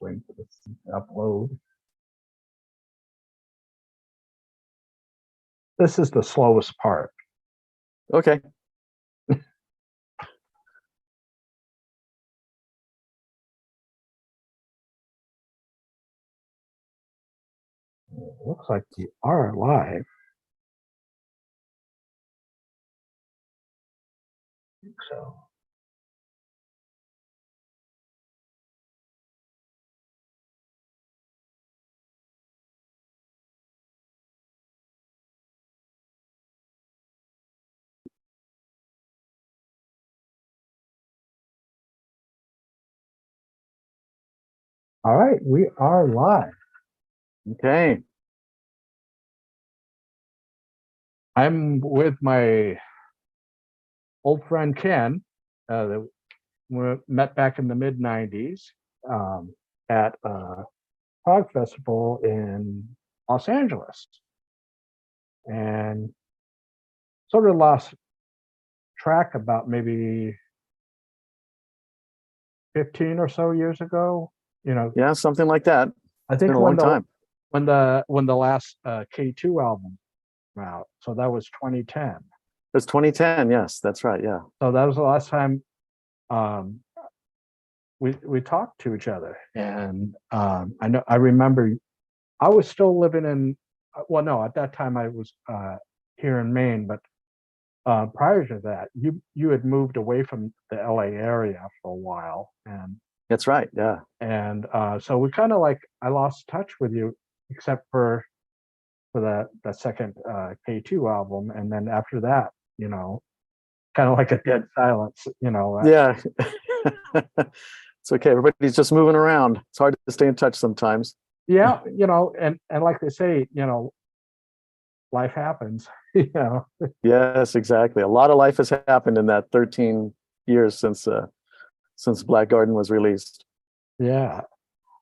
waiting for this to upload. This is the slowest part. Okay. It looks like we are live. I think so. All right, we are live. Okay. I'm with my old friend Ken, that we met back in the mid '90s at a Prog Festival in Los Angeles, and sort of lost track about maybe 15 or so years ago. Yeah, something like that. I think Been a long time. when the last K2 album came out, so that was 2010. It's 2010. Yes, that's right. Yeah. So that was the last time we talked to each other, and I remember I was still living in, well, no, at that time I was here in Maine, but prior to that, you had moved away from the LA area for a while, and That's right. Yeah. so we kind of like, I lost touch with you, except for the second K2 album, and then after that, kind of like a dead silence. Yeah. It's okay. Everybody's just moving around. It's hard to stay in touch sometimes. Yeah, and like they say, life happens. Yes, exactly. A lot of life has happened in that 13 years since Black Garden was released. Yeah.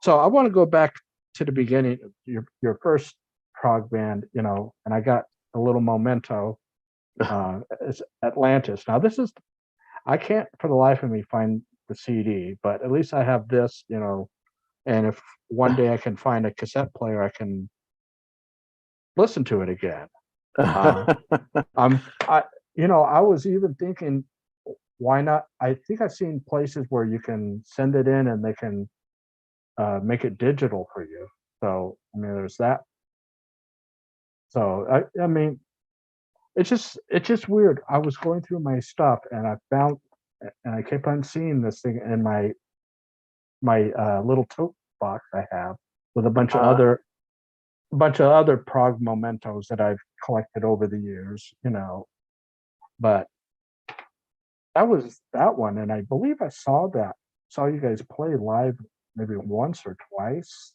So I want to go back to the beginning of your first prog band, and I got a little memento. It's Atlantis. Now I can't for the life of me find the CD, but at least I have this, and if one day I can find a cassette player, I can listen to it again. I was even thinking, why not? I think I've seen places where you can send it in and they can make it digital for you. So I mean, there's that. So I mean, it's just weird. I was going through my stuff and I kept on seeing this thing in my little tote box I have with a bunch of other prog mementos that I've collected over the years, But that was that one, and I believe I saw you guys play live maybe once or twice.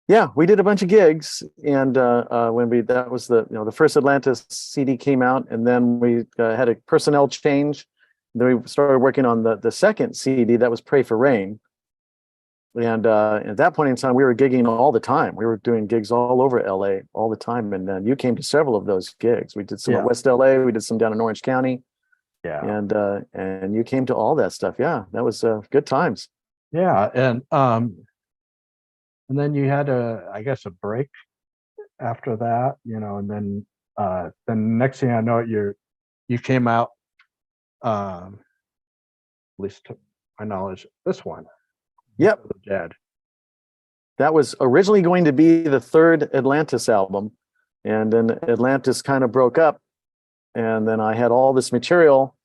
Yeah, we did a bunch of gigs, and that was the first Atlantis CD came out, and then we had a personnel change. Then we started working on the second CD that was Pray for Rain. And at that point in time, we were gigging all the time. We were doing gigs all over LA all the time. And then you came to several of those gigs. We did some at West LA. We did some down in Orange County. Yeah. And you came to all that stuff. Yeah, that was good times. Yeah, and then you had I guess a break after that, and then the next thing I know, you came out, at least to my knowledge, this one. Yep. The Dead. That was originally going to be the third Atlantis album, and then Atlantis kind of broke up, and then I had all this material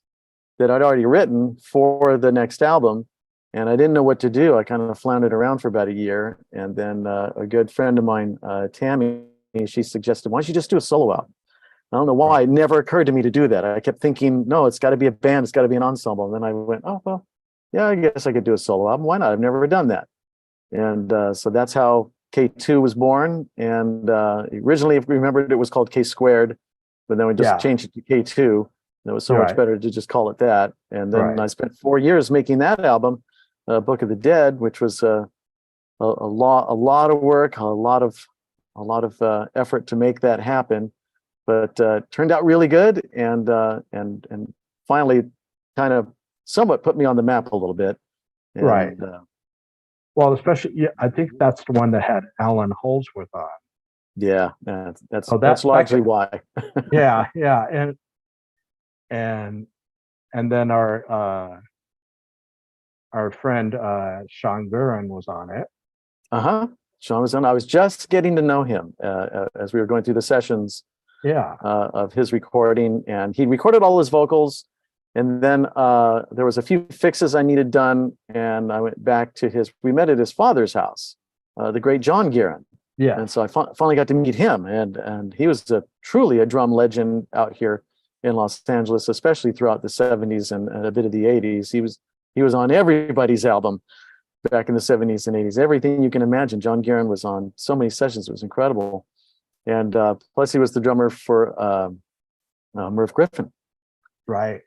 that I'd already written for the next album, and I didn't know what to do. I kind of floundered around for about a year, and then a good friend of mine, Tammy, she suggested, why don't you just do a solo album? I don't know why. It never occurred to me to do that. I kept thinking, no, it's got to be a band. It's got to be an ensemble. And then I went, oh, well, yeah, I guess I could do a solo album. Why not? I've never done that. And so that's how K2 was born. And originally, if we remembered, it was called K Squared, but then we just changed it to K2. And it was so much better to just call it that. And then I spent 4 years making that album, Book of the Dead, which was a lot of work, a lot of effort to make that happen. But turned out really good, and finally kind of somewhat put me on the map a little bit. And, Well, especially, yeah, I think that's the one that had Alan Holdsworth on. Yeah, that's So that's that largely why. yeah, yeah, and and then our friend Sean Gurin was on it. Uh-huh. Sean was on. I was just getting to know him as we were going through the sessions Yeah, of his recording, and he recorded all his vocals. And then there was a few fixes I needed done, and I went back to we met at his father's house, the great John Guerin. yeah, And so I finally got to meet him, and he was truly a drum legend out here in Los Angeles, especially throughout the 70s and a bit of the 80s. He was on everybody's album back in the 70s and 80s. Everything you can imagine, John Guerin was on so many sessions. It was incredible. And plus he was the drummer for Merv Griffin. right.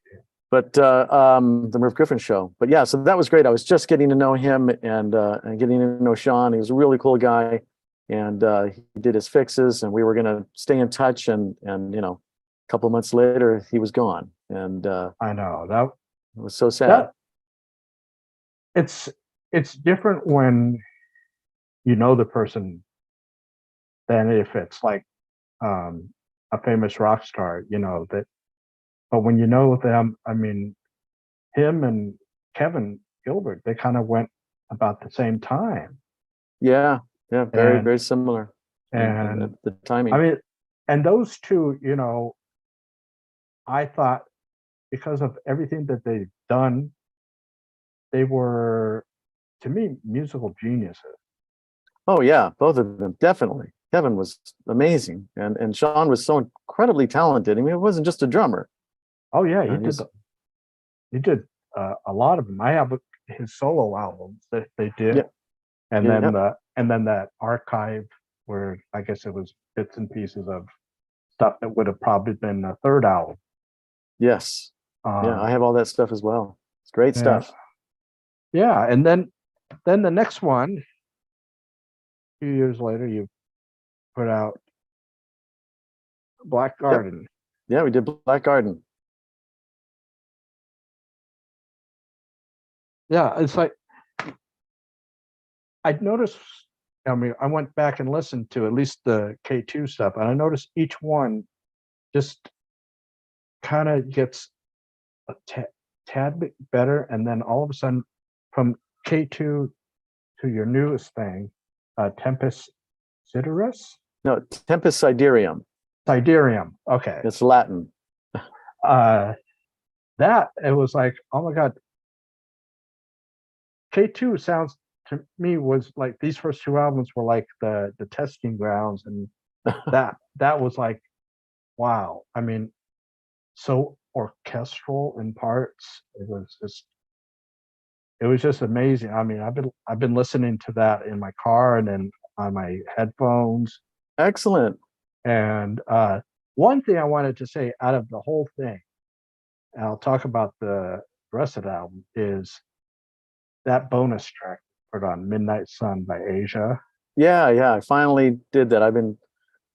But the Merv Griffin show. But yeah, so that was great. I was just getting to know him and getting to know Sean. He was a really cool guy, and he did his fixes, and we were going to stay in touch. And a couple of months later, he was gone, and I know that it was so sad. it's different when you know the person than if it's like a famous rock star, that. But when you know them, I mean, him and Kevin Gilbert, they kind of went about the same time. Yeah, very And very similar. and The timing. I mean, and those two, I thought because of everything that they've done, they were, to me, musical geniuses. Oh yeah, both of them definitely. Kevin was amazing, and Sean was so incredibly talented. I mean, it wasn't just a drummer. Oh yeah, he And did. He did a lot of them. I have his solo albums that they did, Yeah, and yeah, then yeah. that archive where I guess it was bits and pieces of stuff that would have probably been a third album. Yes. Yeah, I Um, have all that stuff as well. It's great yeah, stuff. yeah, and then the next one, a few years later, you put out Black Yep. Garden. Yeah, we did Black Garden. Yeah, it's like I noticed. I mean, I went back and listened to at least the K2 stuff, and I noticed each one just kind of gets a tad bit better, and then all of a sudden, from K2 to your newest thing, Tempus Sidereus? No, Tempus Sidereum. Sidereum. Okay. It's Latin. Uh, that it was like, oh my god, K2 sounds to me was like these first two albums were like the testing grounds, and that was like, wow. I mean, so orchestral in parts. It was just amazing. I mean, I've been listening to that in my car and then on my headphones. Excellent. And one thing I wanted to say out of the whole thing, and I'll talk about the rest of the album, is that bonus track put on Midnight Sun by Asia. Yeah, I finally did that. I've been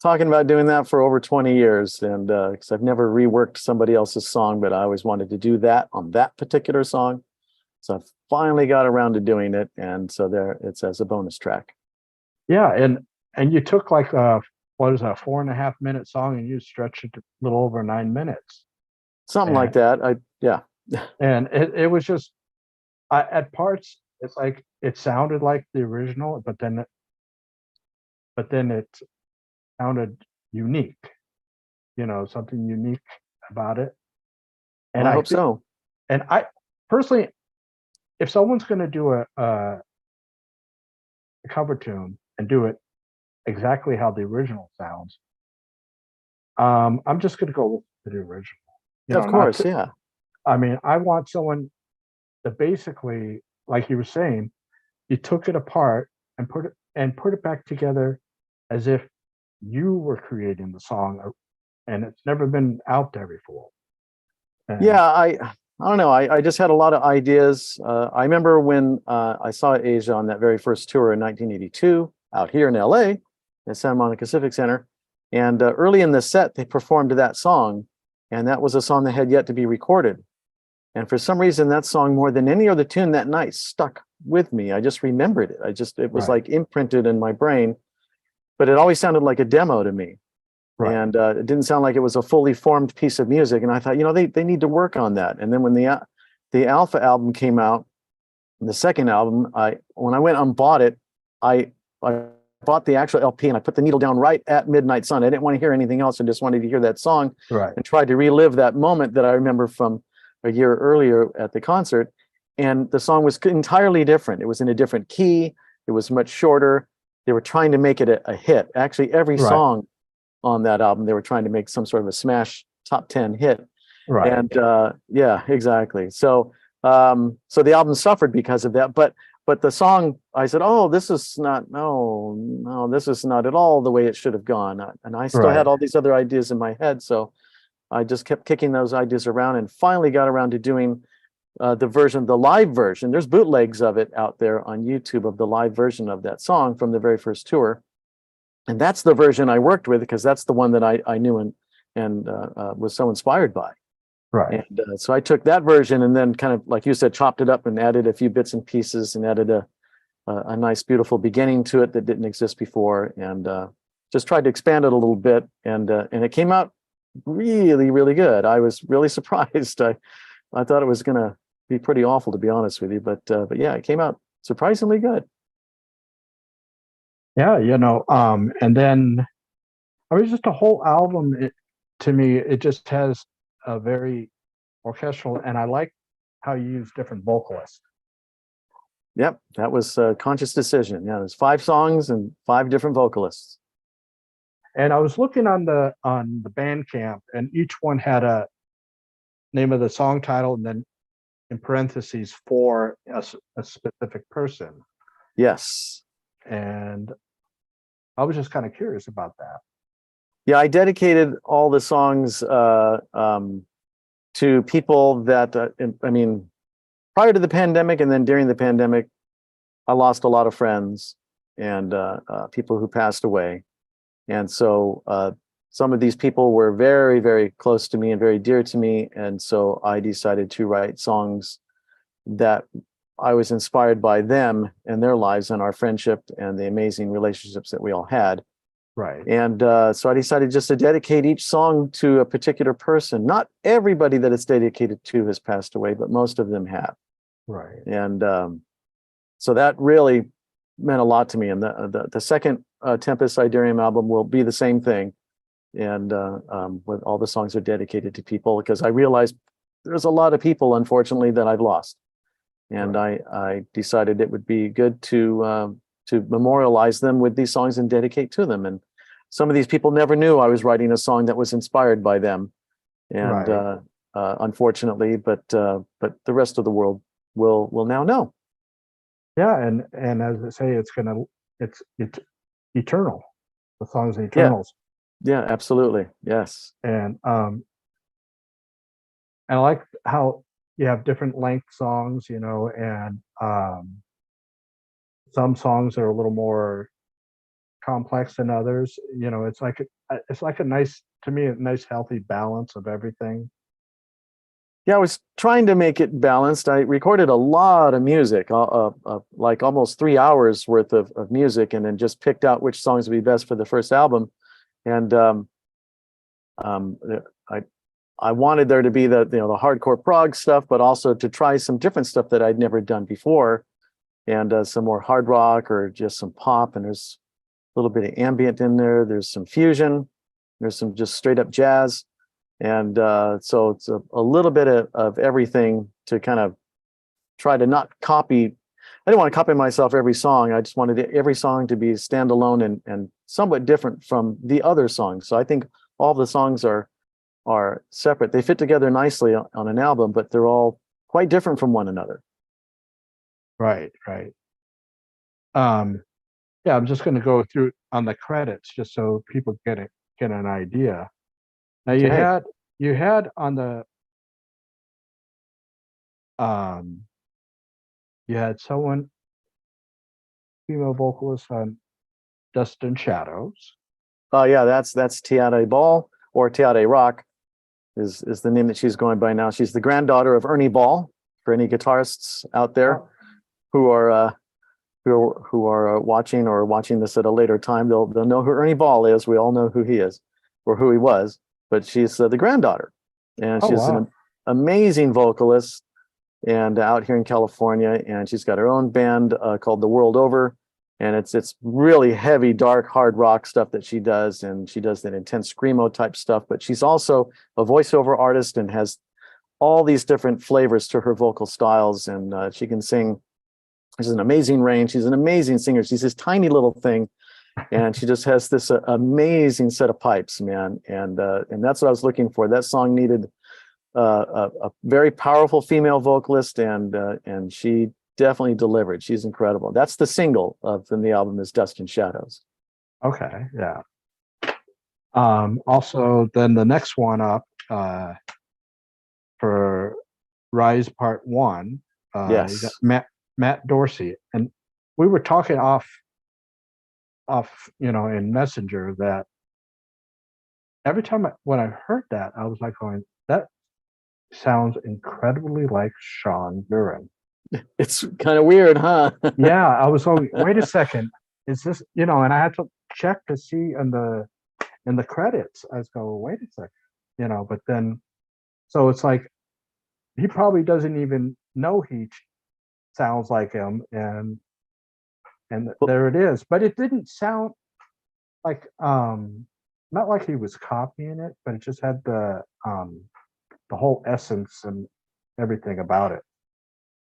talking about doing that for over 20 years, and because I've never reworked somebody else's song, but I always wanted to do that on that particular song. So I finally got around to doing it, and so there it's as a bonus track. Yeah, and you took like what is that, 4.5 minute song, and you stretched it to a little over 9 minutes. Something like And that. Yeah. and it was just at parts it's like it sounded like the original, but then it sounded unique, something unique about it. Well, And I I hope think, so. and I personally, if someone's going to do a cover tune and do it exactly how the original sounds, I'm just going to go with the original. Of Not course, to, yeah. I mean, I want someone that basically, like you were saying, you took it apart and put it back together as if you were creating the song, and it's never been out there before. And Yeah, I don't know. I just had a lot of ideas. I remember when I saw Asia on that very first tour in 1982 out here in LA at Santa Monica Civic Center. And early in the set, they performed that song. And that was a song that had yet to be recorded. And for some reason, that song, more than any other tune that night, stuck with me. I just remembered it. It was Right. like imprinted in my brain, but it always sounded like a demo to me. Right. And it didn't sound like it was a fully formed piece of music. And I thought, they need to work on that. And then when the Alpha album came out, the second album, when I went and bought it, I bought the actual LP and I put the needle down right at Midnight Sun. I didn't want to hear anything else. I just wanted to hear that song Right. and tried to relive that moment that I remember from a year earlier at the concert. And the song was entirely different. It was in a different key. It was much shorter. They were trying to make it a hit. Actually, every Right. song on that album, they were trying to make some sort of a smash top 10 hit. Right. And yeah, exactly. So the album suffered because of that. But the song, I said, oh, this is not at all the way it should have gone. And I still had all these other ideas in my head. So I just kept kicking those ideas around and finally got around to doing the live version. There's bootlegs of it out there on YouTube of the live version of that song from the very first tour. And that's the version I worked with because that's the one that I knew and was so inspired by. Right. And so I took that version and then kind of, like you said, chopped it up and added a few bits and pieces and added a nice, beautiful beginning to it that didn't exist before, and just tried to expand it a little bit. And it came out really, really good. I was really surprised. I thought it was going to be pretty awful, to be honest with you. But yeah, it came out surprisingly good. Yeah, and then I mean, just a whole album. To me, it just has a very orchestral, and I like how you use different vocalists. Yep, that was a conscious decision. Yeah, there's 5 songs and 5 different vocalists. And I was looking on the Bandcamp, and each one had a name of the song title, and then in parentheses for a specific person. Yes. And I was just kind of curious about that. Yeah, I dedicated all the songs to people that, I mean, prior to the pandemic and then during the pandemic, I lost a lot of friends and people who passed away. And so some of these people were very, very close to me and very dear to me. And so I decided to write songs that I was inspired by them and their lives and our friendship and the amazing relationships that we all had. Right. And so I decided just to dedicate each song to a particular person. Not everybody that it's dedicated to has passed away, but most of them have. Right. And so that really meant a lot to me. And the second Tempus Sidereum album will be the same thing. And with all the songs are dedicated to people, because I realized there's a lot of people, unfortunately, that I've lost. And I decided it would be good to memorialize them with these songs and dedicate to them. And some of these people never knew I was writing a song that was inspired by them. And unfortunately, but the rest of the world will now know. Yeah, and as I say, it's eternal. The song's eternals. Yeah, absolutely. Yes. And I like how you have different length songs, and some songs are a little more complex than others. It's like a nice, to me, a nice healthy balance of everything. Yeah, I was trying to make it balanced. I recorded a lot of music, like almost 3 hours worth of music, and then just picked out which songs would be best for the first album. And I wanted there to be the hardcore prog stuff, but also to try some different stuff that I'd never done before, and some more hard rock or just some pop. And there's a little bit of ambient in there. There's some fusion. There's some just straight up jazz. And so it's a little bit of everything to kind of try to not copy. I didn't want to copy myself every song. I just wanted every song to be standalone and somewhat different from the other songs. So I think all the songs are separate. They fit together nicely on an album, but they're all quite different from one another. Right. Yeah, I'm just going to go through on the credits just so people get an idea. Now you had on the you had someone, female vocalist on Dust and Shadows. Oh yeah, that's Tiare Ball, or Tiare Rock is the name that she's going by now. She's the granddaughter of Ernie Ball, for any guitarists out there. who are watching or watching this at a later time, they'll know who Ernie Ball is. We all know who he is or who he was, but she's the granddaughter, and Oh she's wow. an amazing vocalist, and out here in California, and she's got her own band called The World Over, and it's really heavy, dark, hard rock stuff that she does, and she does that intense screamo type stuff. But she's also a voiceover artist and has all these different flavors to her vocal styles, and she can sing. She's an amazing range. She's an amazing singer. She's this tiny little thing, and she just has this amazing set of pipes, man. And that's what I was looking for. That song needed a very powerful female vocalist, and she definitely delivered. She's incredible. That's the single from the album is Dust and Shadows. Okay, yeah. Also, then the next one up for Rise Part 1, you Yes. got Matt Dorsey, and we were talking off in Messenger that every time when I heard that, I was like going, that sounds incredibly like Sean Duran. It's kind of weird, huh? Yeah, I was going, wait a second, is this, and I had to check to see in the credits. I was going, wait a second, but then, so it's like, he probably doesn't even know he sounds like him, and there it is. But it didn't sound like, not like he was copying it, but it just had the whole essence and everything about it.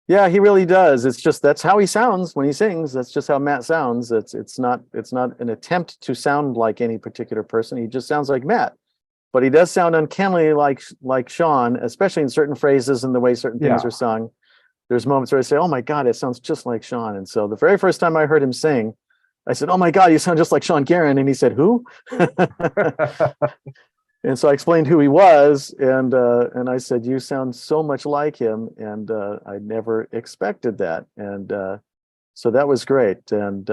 Yeah, he really does. It's just that's how he sounds when he sings. That's just how Matt sounds. It's not an attempt to sound like any particular person. He just sounds like Matt. But he does sound uncannily like Sean, especially in certain phrases and the way certain things are sung. There's moments where I say, "Oh my God, it sounds just like Sean." And so the very first time I heard him sing, I said, "Oh my God, you sound just like Sean Guerin." And he said, "Who?" And so I explained who he was, and I said, "You sound so much like him," and I never expected that, and so that was great, and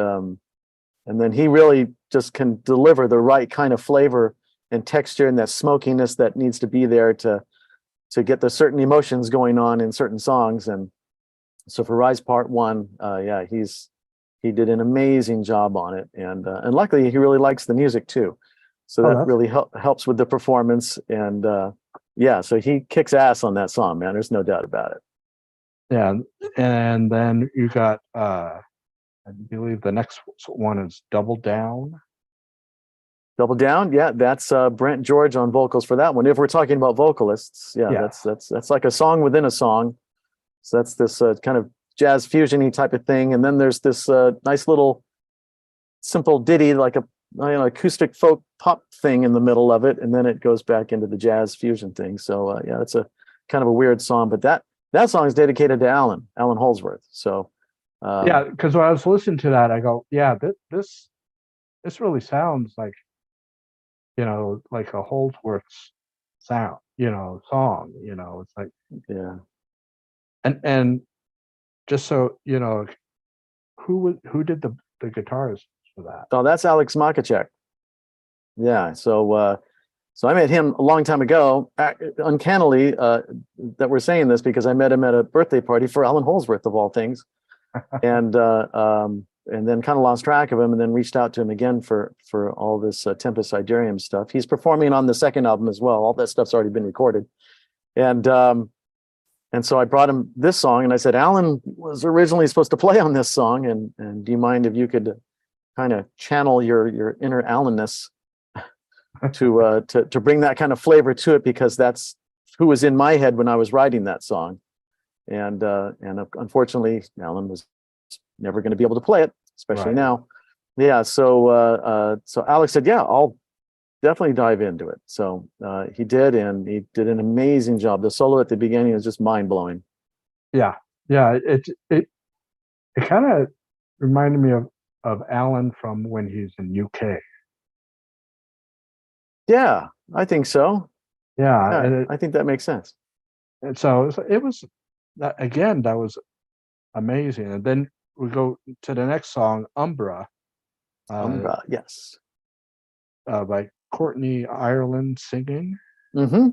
then he really just can deliver the right kind of flavor and texture and that smokiness that needs to be there to get the certain emotions going on in certain songs, and so for Rise Part 1, yeah, he did an amazing job on it, and luckily he really likes the music too. So that really helps with the performance, and yeah, so he kicks ass on that song, man. There's no doubt about it. Yeah, and then you got, I believe the next one is Double Down. Double Down, yeah, that's Brent George on vocals for that one. If we're talking about vocalists, yeah. That's like a song within a song. So that's this kind of jazz fusion-y type of thing, and then there's this nice little simple ditty, like a acoustic folk pop thing in the middle of it, and then it goes back into the jazz fusion thing. So yeah, it's a kind of a weird song, but that song is dedicated to Alan Holdsworth. So yeah, because when I was listening to that, I go, yeah, this really sounds like, like a Holdsworth sound, song. It's like, yeah. And just so who did the guitars for that? Oh, that's Alex Makachek. Yeah. So I met him a long time ago. Uncannily, that we're saying this because I met him at a birthday party for Alan Holdsworth of all things, and then kind of lost track of him, and then reached out to him again for all this Tempus Sidereum stuff. He's performing on the second album as well. All that stuff's already been recorded, and so I brought him this song, and I said, Alan was originally supposed to play on this song, and do you mind if you could kind of channel your inner Allanness to bring that kind of flavor to it, because that's who was in my head when I was writing that song, and unfortunately Alan was never going to be able to play it, especially now. Yeah, so Alex said, yeah, I'll definitely dive into it. So he did, and he did an amazing job. The solo at the beginning is just mind-blowing. Yeah, it kind of reminded me of Alan from when he's in UK. Yeah, I think so. Yeah, I think that makes sense. And so it was again, that was amazing. And then we go to the next song, Umbra. Umbra, yes. By Courtney Ireland singing. Mm-hmm.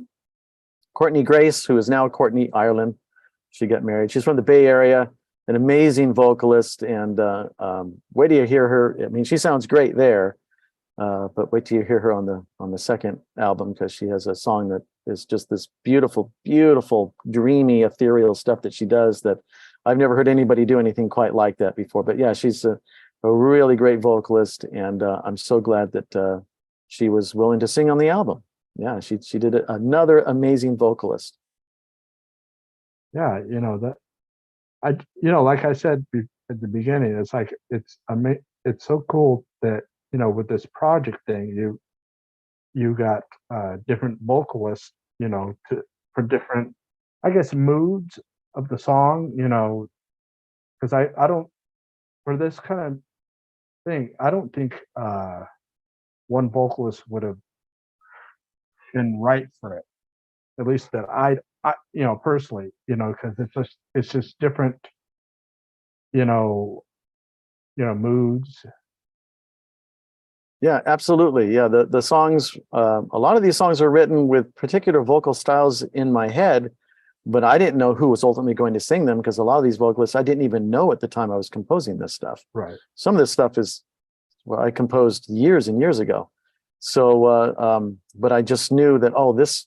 Courtney Grace, who is now Courtney Ireland. She got married. She's from the Bay Area, an amazing vocalist, and wait till you hear her. I mean, she sounds great there, but wait till you hear her on the second album, because she has a song that is just this beautiful, beautiful, dreamy, ethereal stuff that she does that I've never heard anybody do anything quite like that before. But yeah, she's a really great vocalist, and I'm so glad that she was willing to sing on the album. Yeah, she did it. Another amazing vocalist. Yeah, that like I said at the beginning, it's like it's so cool that with this project thing, you got different vocalists, for different, I guess, moods of the song, because I don't, for this kind of thing, I don't think one vocalist would have been right for it. At least that I personally, because it's just different, you know, moods. Yeah, absolutely. Yeah, the songs, a lot of these songs are written with particular vocal styles in my head, but I didn't know who was ultimately going to sing them, because a lot of these vocalists I didn't even know at the time I was composing this stuff. Right. Some of this stuff is, well, I composed years and years ago. So, but I just knew that, oh, this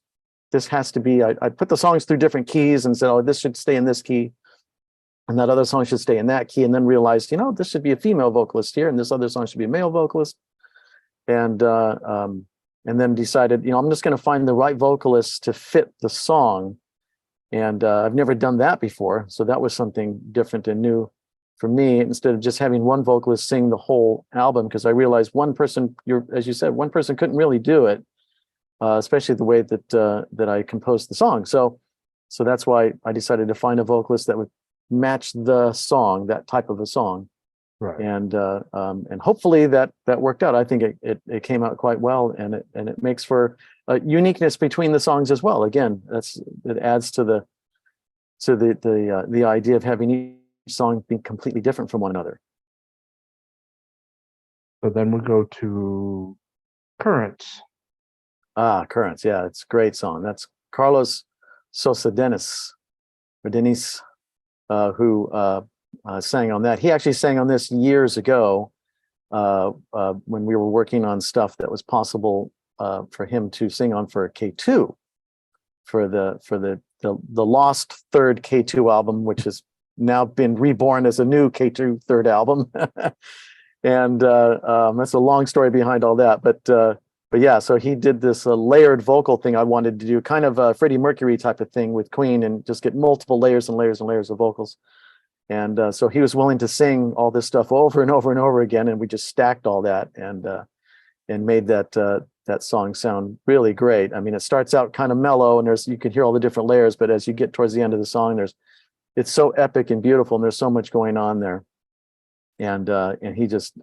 has to be, I put the songs through different keys and said, oh, this should stay in this key, and that other song should stay in that key, and then realized, this should be a female vocalist here, and this other song should be a male vocalist. And then decided, I'm just going to find the right vocalist to fit the song. And I've never done that before, so that was something different and new for me. Instead of just having one vocalist sing the whole album, because I realized one person, as you said, one person couldn't really do it, especially the way that I composed the song. So that's why I decided to find a vocalist that would match the song, that type of a song. Right. And hopefully that worked out. I think it came out quite well, and it makes for a uniqueness between the songs as well. Again, it adds to the idea of having each song be completely different from one another. So then we go to Currents. Currents. Yeah, it's a great song. That's Carlos Sosa Denis, who sang on that. He actually sang on this years ago when we were working on stuff that was possible for him to sing on for K2, for the lost third K2 album, which has now been reborn as a new K2 third album. And that's a long story behind all that, but yeah, so he did this layered vocal thing I wanted to do, kind of a Freddie Mercury type of thing with Queen, and just get multiple layers and layers and layers of vocals. And so he was willing to sing all this stuff over and over and over again, and we just stacked all that and made that song sound really great. I mean, it starts out kind of mellow, and you can hear all the different layers, but as you get towards the end of the song, it's so epic and beautiful, and there's so much going on there. And he just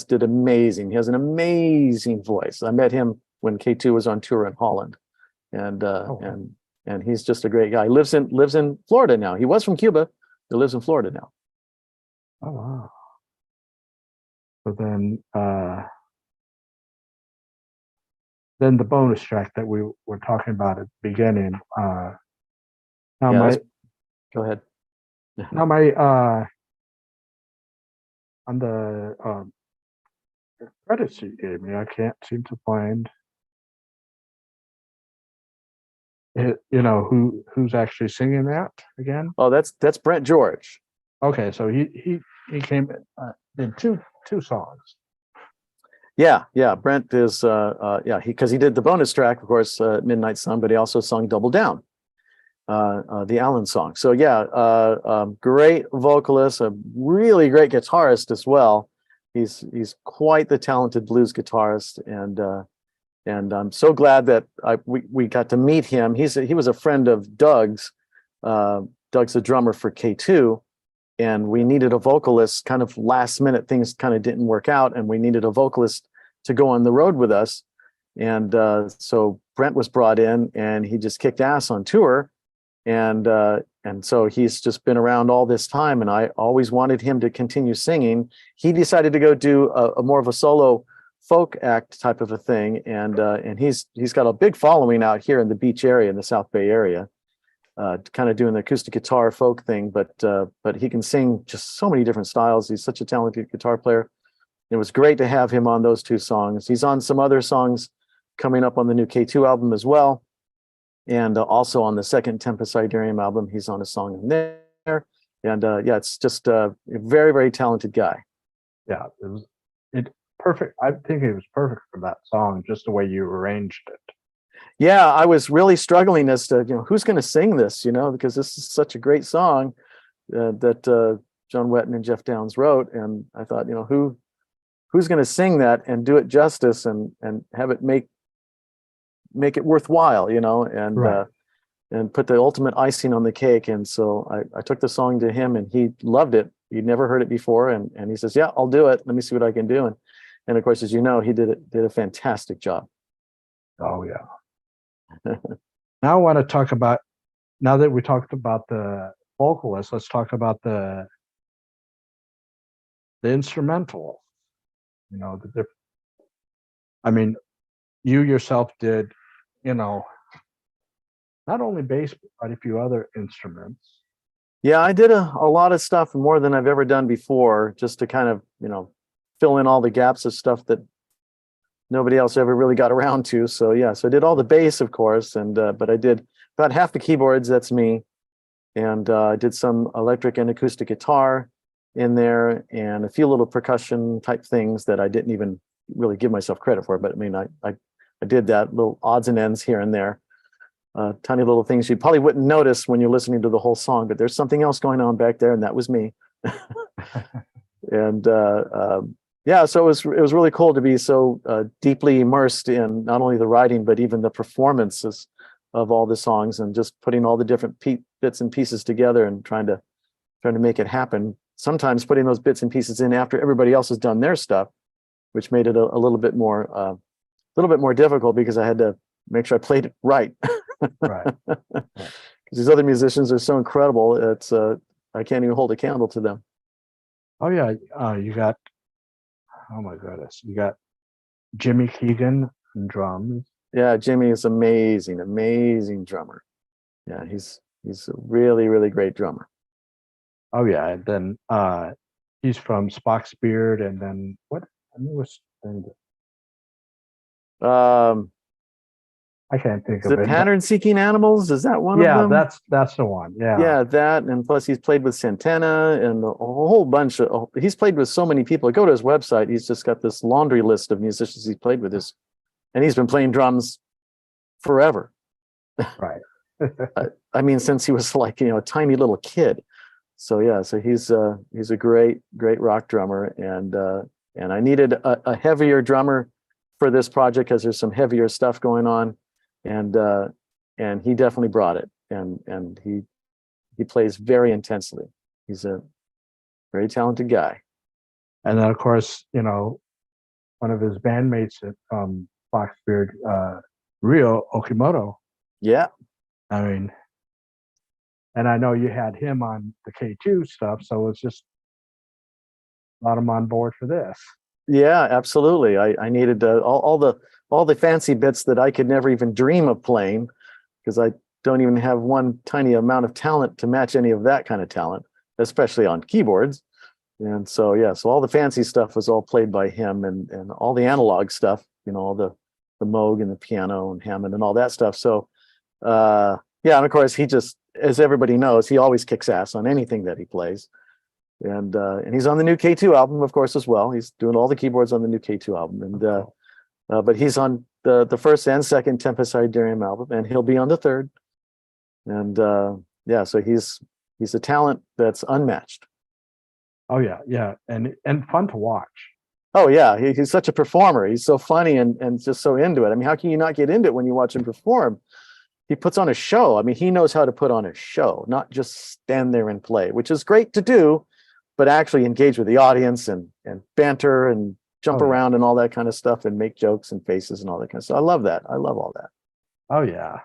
did amazing. He has an amazing voice. I met him when K2 was on tour in Holland, and he's just a great guy. He lives in Florida now. He was from Cuba. He lives in Florida now. Oh wow! So then the bonus track that we were talking about at the beginning. Go ahead. Now my on the credits you gave me, I can't seem to find it, who's actually singing that again. Oh, that's Brent George. Okay, so he came in two songs. Yeah, Brent is because he did the bonus track, of course, Midnight Sun, but he also sung Double Down, the Allen song. So yeah, great vocalist, a really great guitarist as well. He's quite the talented blues guitarist, and I'm so glad that we got to meet him. He was a friend of Doug's. Doug's the drummer for K2, and we needed a vocalist. Kind of last minute, things kind of didn't work out, and we needed a vocalist to go on the road with us. And so Brent was brought in, and he just kicked ass on tour. And so he's just been around all this time, and I always wanted him to continue singing. He decided to go do a more of a solo folk act type of a thing, and he's got a big following out here in the beach area, in the South Bay area. kind of doing the acoustic guitar folk thing, but he can sing just so many different styles. He's such a talented guitar player. It was great to have him on those two songs. He's on some other songs coming up on the new K2 album as well. And also on the second Tempus Sidereum album, he's on a song in there. And yeah, it's just a very, very talented guy. Yeah, it perfect. I think it was perfect for that song, just the way you arranged it. Yeah, I was really struggling as to, who's going to sing this, because this is such a great song that John Wetton and Jeff Downes wrote. And I thought, who's going to sing that and do it justice and have it make it worthwhile, and Right. And put the ultimate icing on the cake. And so I took the song to him, and he loved it. He'd never heard it before, and he says, "Yeah, I'll do it. Let me see what I can do." And of course, as you know, he did a fantastic job. Oh yeah. Now I want to talk about. Now that we talked about the vocalist, let's talk about the instrumental. The different. I mean, you yourself did, not only bass but quite a few other instruments. Yeah, I did a lot of stuff, more than I've ever done before, just to kind of, fill in all the gaps of stuff that nobody else ever really got around to. So yeah, so I did all the bass, of course, and but I did about half the keyboards. That's me, and I did some electric and acoustic guitar in there, and a few little percussion type things that I didn't even really give myself credit for. But I mean, I did that, little odds and ends here and there. Tiny little things you probably wouldn't notice when you're listening to the whole song, but there's something else going on back there, and that was me. And yeah, so it was really cool to be so deeply immersed in not only the writing but even the performances of all the songs, and just putting all the different bits and pieces together and trying to make it happen. Sometimes putting those bits and pieces in after everybody else has done their stuff, which made it a little bit more difficult, because I had to make sure I played it right. Right. Because these other musicians are so incredible, it's I can't even hold a candle to them. Oh yeah. You got. Oh my goodness. You got Jimmy Keegan on drums. Yeah, Jimmy is amazing drummer. Yeah, he's a really, really great drummer. Oh yeah. And then he's from Spock's Beard, and then what? I mean, what's Um, I can't think is of it it. Pattern Seeking Animals? Is that one of Yeah, them? that's the one. Yeah. Yeah, that, and plus he's played with Santana and a whole bunch of. He's played with so many people. Go to his website. He's just got this laundry list of musicians he's played with. And he's been playing drums forever. Right. I mean, since he was like a tiny little kid. So yeah, so he's a great rock drummer, and I needed a heavier drummer for this project because there's some heavier stuff going on, and he definitely brought it, and he plays very intensely. He's a very talented guy. And then of course, one of his bandmates at Foxbeard, Ryo Okimoto. Yeah. I mean, and I know you had him on the K2 stuff, so it's just brought him on board for this. Yeah, absolutely. I needed all the fancy bits that I could never even dream of playing, because I don't even have one tiny amount of talent to match any of that kind of talent, especially on keyboards. And so yeah, so all the fancy stuff was all played by him, and all the analog stuff, all the Moog and the piano and Hammond and all that stuff. So yeah, and of course he just, as everybody knows, he always kicks ass on anything that he plays. And he's on the new K2 album, of course, as well. He's doing all the keyboards on the new K2 album, and but he's on the first and second Tempus Sidereum album, and he'll be on the third. And yeah, so he's a talent that's unmatched. Oh yeah, and fun to watch. Oh yeah, he's such a performer. He's so funny and just so into it. I mean, how can you not get into it when you watch him perform? He puts on a show. I mean, he knows how to put on a show, not just stand there and play, which is great to do, but actually engage with the audience and banter and jump around and all that kind of stuff, and make jokes and faces and all that kind of stuff. I love that. I love all that. Oh yeah.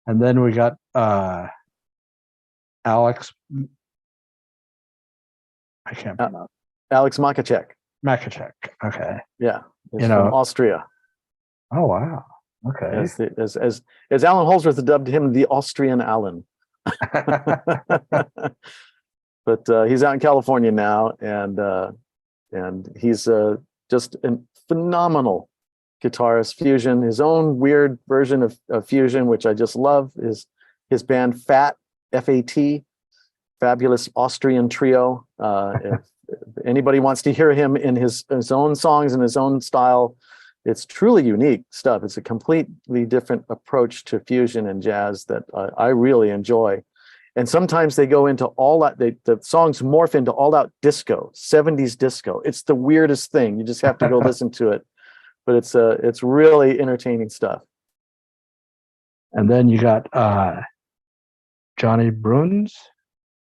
And then we got Alex. I can't pronounce. Alex Makacek. Makacek. Okay. Yeah. He's from Austria. Oh wow. Okay. As Alan Holdsworth dubbed him, the Austrian Alan. But he's out in California now, and he's just a phenomenal guitarist. Fusion, his own weird version of fusion, which I just love, is his band Fat, F-A-T, fabulous Austrian trio. If anybody wants to hear him in his own songs and his own style, it's truly unique stuff. It's a completely different approach to fusion and jazz that I really enjoy. And sometimes they go into all out, the songs morph into all out disco, 70s disco. It's the weirdest thing. You just have to go listen to it. But it's really entertaining stuff. And then you got Johnny Bruns.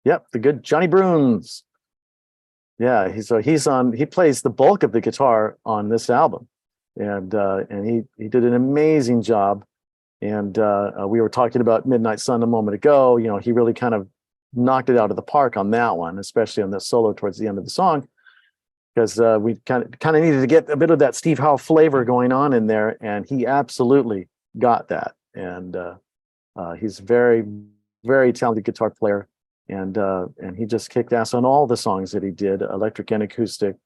Yep, the good Johnny Bruns. Yeah, he plays the bulk of the guitar on this album. And he did an amazing job. And we were talking about Midnight Sun a moment ago. You know, he really kind of knocked it out of the park on that one, especially on the solo towards the end of the song, because we kind of needed to get a bit of that Steve Howe flavor going on in there, and he absolutely got that. And he's very, very talented guitar player, and he just kicked ass on all the songs that he did, electric and acoustic.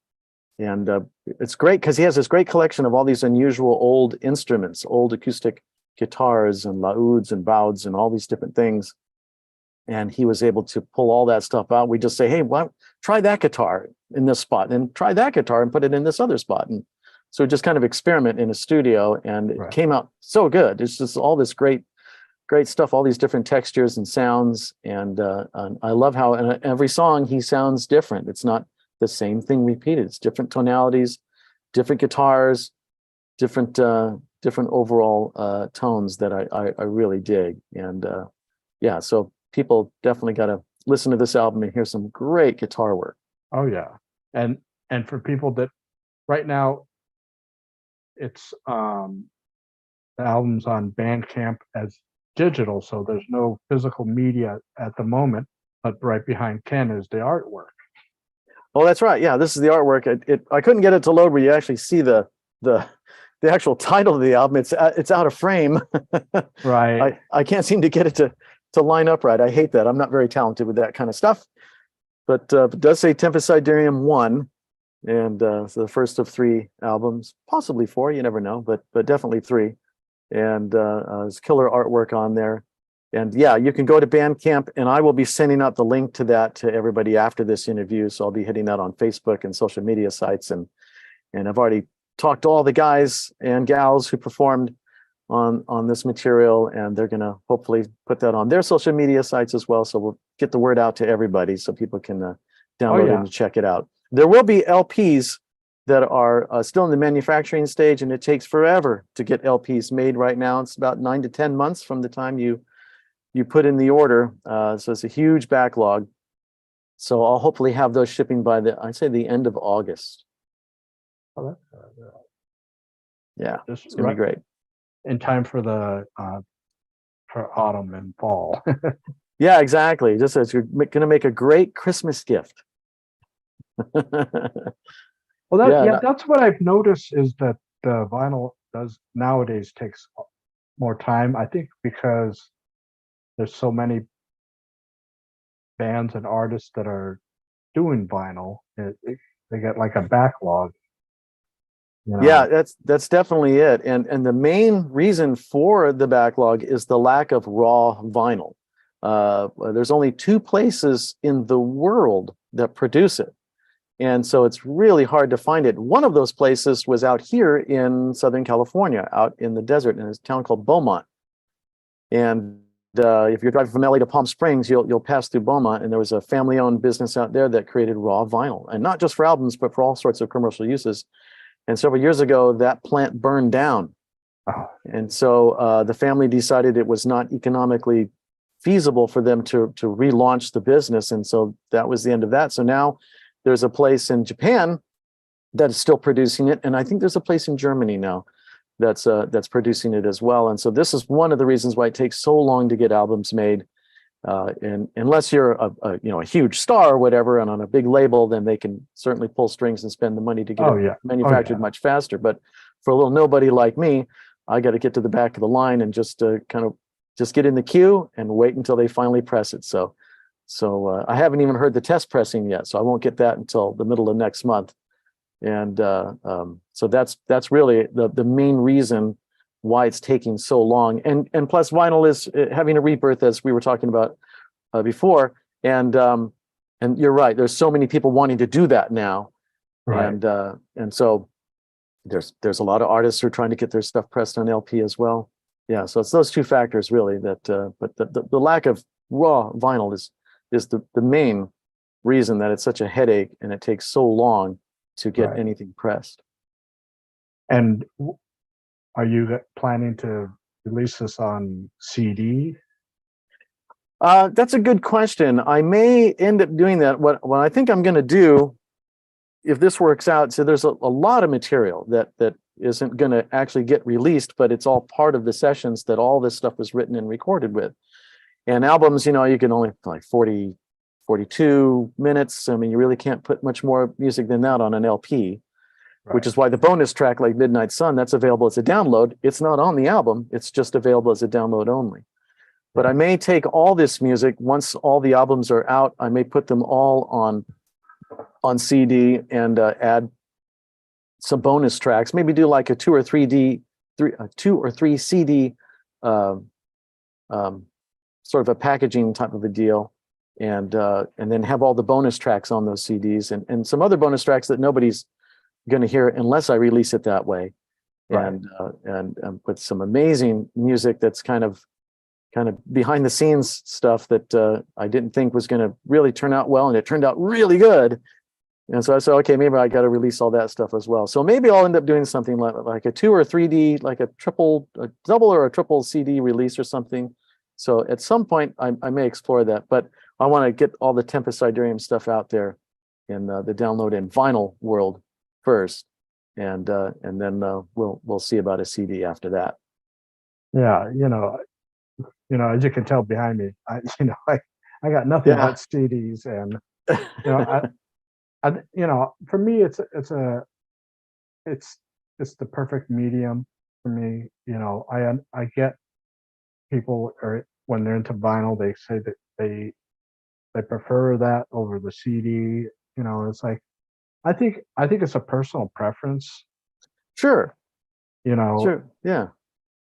And it's great because he has this great collection of all these unusual old instruments, old acoustic guitars and lauds and bauds and all these different things. And he was able to pull all that stuff out. We just say, hey, try that guitar in this spot, and try that guitar and put it in this other spot. And so just kind of experiment in a studio, and it came out so good. It's just all this great stuff, all these different textures and sounds. And I love how in every song he sounds different. It's not the same thing repeated. It's different tonalities, different guitars, different overall tones that I really dig. And yeah, so people definitely got to listen to this album and hear some great guitar work. Oh yeah, and for people that right now, it's the album's on Bandcamp as digital, so there's no physical media at the moment. But right behind Ken is the artwork. Oh, that's right. Yeah, this is the artwork. I couldn't get it to load where you actually see the actual title of the album. It's out of frame. Right. I can't seem to get it to line up right. I hate that. I'm not very talented with that kind of stuff. But it does say Tempus Sidereum 1, and so the first of 3 albums, possibly 4. You never know, but definitely 3. And there's killer artwork on there. And yeah, you can go to Bandcamp, and I will be sending out the link to that to everybody after this interview. So I'll be hitting that on Facebook and social media sites, and I've already talked to all the guys and gals who performed on this material, and they're going to hopefully put that on their social media sites as well. So we'll get the word out to everybody so people can download it and check it out. There will be LPs that are still in the manufacturing stage, and it takes forever to get LPs made right now. It's about 9 to 10 months from the time you put in the order. So it's a huge backlog. So I'll hopefully have those shipping by I'd say the end of August. Oh, yeah, it's gonna be great. In time for the for autumn and fall. Yeah, exactly. Just as you're gonna make a great Christmas gift. Well, that's what I've noticed, is that the vinyl does nowadays takes more time. I think because there's so many bands and artists that are doing vinyl, they get like a backlog. You know? Yeah, that's definitely it. And the main reason for the backlog is the lack of raw vinyl. There's only 2 places in the world that produce it. And so it's really hard to find it. One of those places was out here in Southern California, out in the desert, in a town called Beaumont. And if you're driving from LA to Palm Springs, you'll pass through Beaumont, and there was a family-owned business out there that created raw vinyl, and not just for albums, but for all sorts of commercial uses. And several years ago, that plant burned down. Oh. And so the family decided it was not economically feasible for them to relaunch the business. And so that was the end of that. So now there's a place in Japan that is still producing it. And I think there's a place in Germany now that's producing it as well. And so this is one of the reasons why it takes so long to get albums made. And unless you're a huge star or whatever, and on a big label, then they can certainly pull strings and spend the money to get it manufactured much faster. But for a little nobody like me, I got to get to the back of the line and just kind of just get in the queue and wait until they finally press it. So I haven't even heard the test pressing yet, so I won't get that until the middle of next month. And so that's really the main reason why it's taking so long. And plus vinyl is having a rebirth, as we were talking about before. And you're right, there's so many people wanting to do that now. Right. And so there's a lot of artists who are trying to get their stuff pressed on LP as well. Yeah, so it's those two factors really that but the lack of raw vinyl is the main reason that it's such a headache and it takes so long to get Right. anything pressed. And are you planning to release this on CD? That's a good question. I may end up doing that. What I think I'm going to do, if this works out, so there's a lot of material that isn't going to actually get released, but it's all part of the sessions that all this stuff was written and recorded with. And albums, you can only like 40, 42 minutes. I mean, you really can't put much more music than that on an LP, Right. which is why the bonus track like Midnight Sun, that's available as a download. It's not on the album. It's just available as a download only. But I may take all this music, once all the albums are out, I may put them all on CD and add some bonus tracks, maybe do like a 2 or 3 CD sort of a packaging type of a deal, and then have all the bonus tracks on those CDs and some other bonus tracks that nobody's going to hear unless I release it that way. Right. And put some amazing music that's kind of behind the scenes stuff that I didn't think was going to really turn out well, and it turned out really good. And so I said, okay, maybe I got to release all that stuff as well. So maybe I'll end up doing something like a 2 or 3D, like a double or a triple CD release or something. So at some point I may explore that, but I want to get all the Tempus Sidereum stuff out there in the download and vinyl world first, and then we'll see about a CD after that. Yeah, as you can tell behind me, I got nothing Yeah. but CDs, and for me, it's the perfect medium for me. I get people, or when they're into vinyl, they say that they prefer that over the CD. It's like I think it's a personal preference. Sure. You know, Sure. Yeah.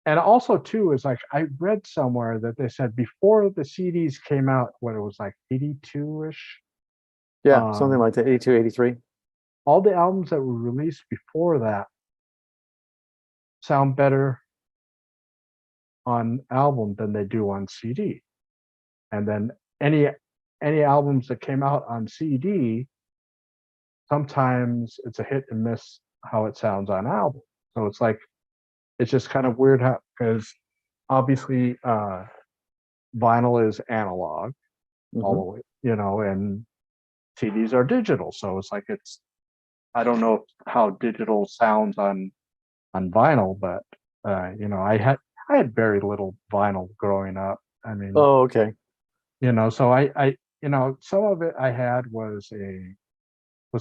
and also too is like I read somewhere that they said before the CDs came out, when it was like 82-ish, Yeah. Something like that. 82, 83. all the albums that were released before that sound better on album than they do on CD. And then any albums that came out on CD, sometimes it's a hit and miss how it sounds on album. So it's like it's just kind of weird how, because obviously vinyl is analog all the way, and CDs are digital. So it's like I don't know how digital sounds on vinyl, but I had very little vinyl growing up. I mean, Oh, okay. so I some of it I had was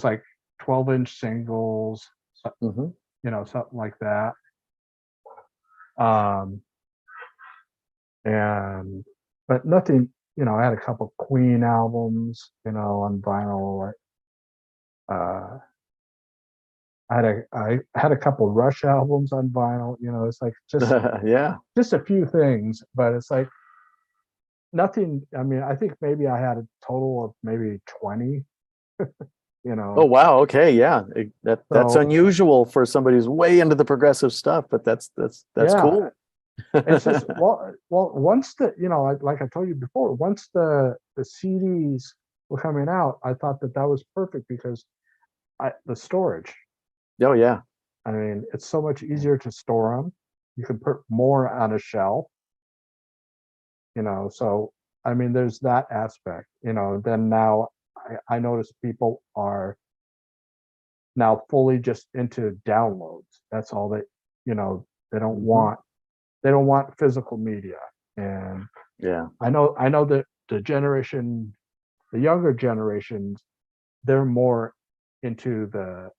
like 12-inch singles, Hmm. something like that. Um, and but nothing, I had a couple Queen albums, on vinyl. Like, I had a couple Rush albums on vinyl. It's like Yeah. just a few things, but it's like nothing. I mean, I think maybe I had a total of maybe 20. Oh, wow. Okay. Yeah. That's So unusual for somebody who's way into the progressive stuff, but that's yeah, cool. it's just once like I told you before, once the CDs were coming out, I thought that was perfect because the storage. Oh, yeah. I mean, it's so much easier to store them. You can put more on a shelf, So I mean, there's that aspect, Then now I notice people are now fully just into downloads. That's all they don't Mhm. want physical media. And Yeah. I know that the younger generations, they're more into the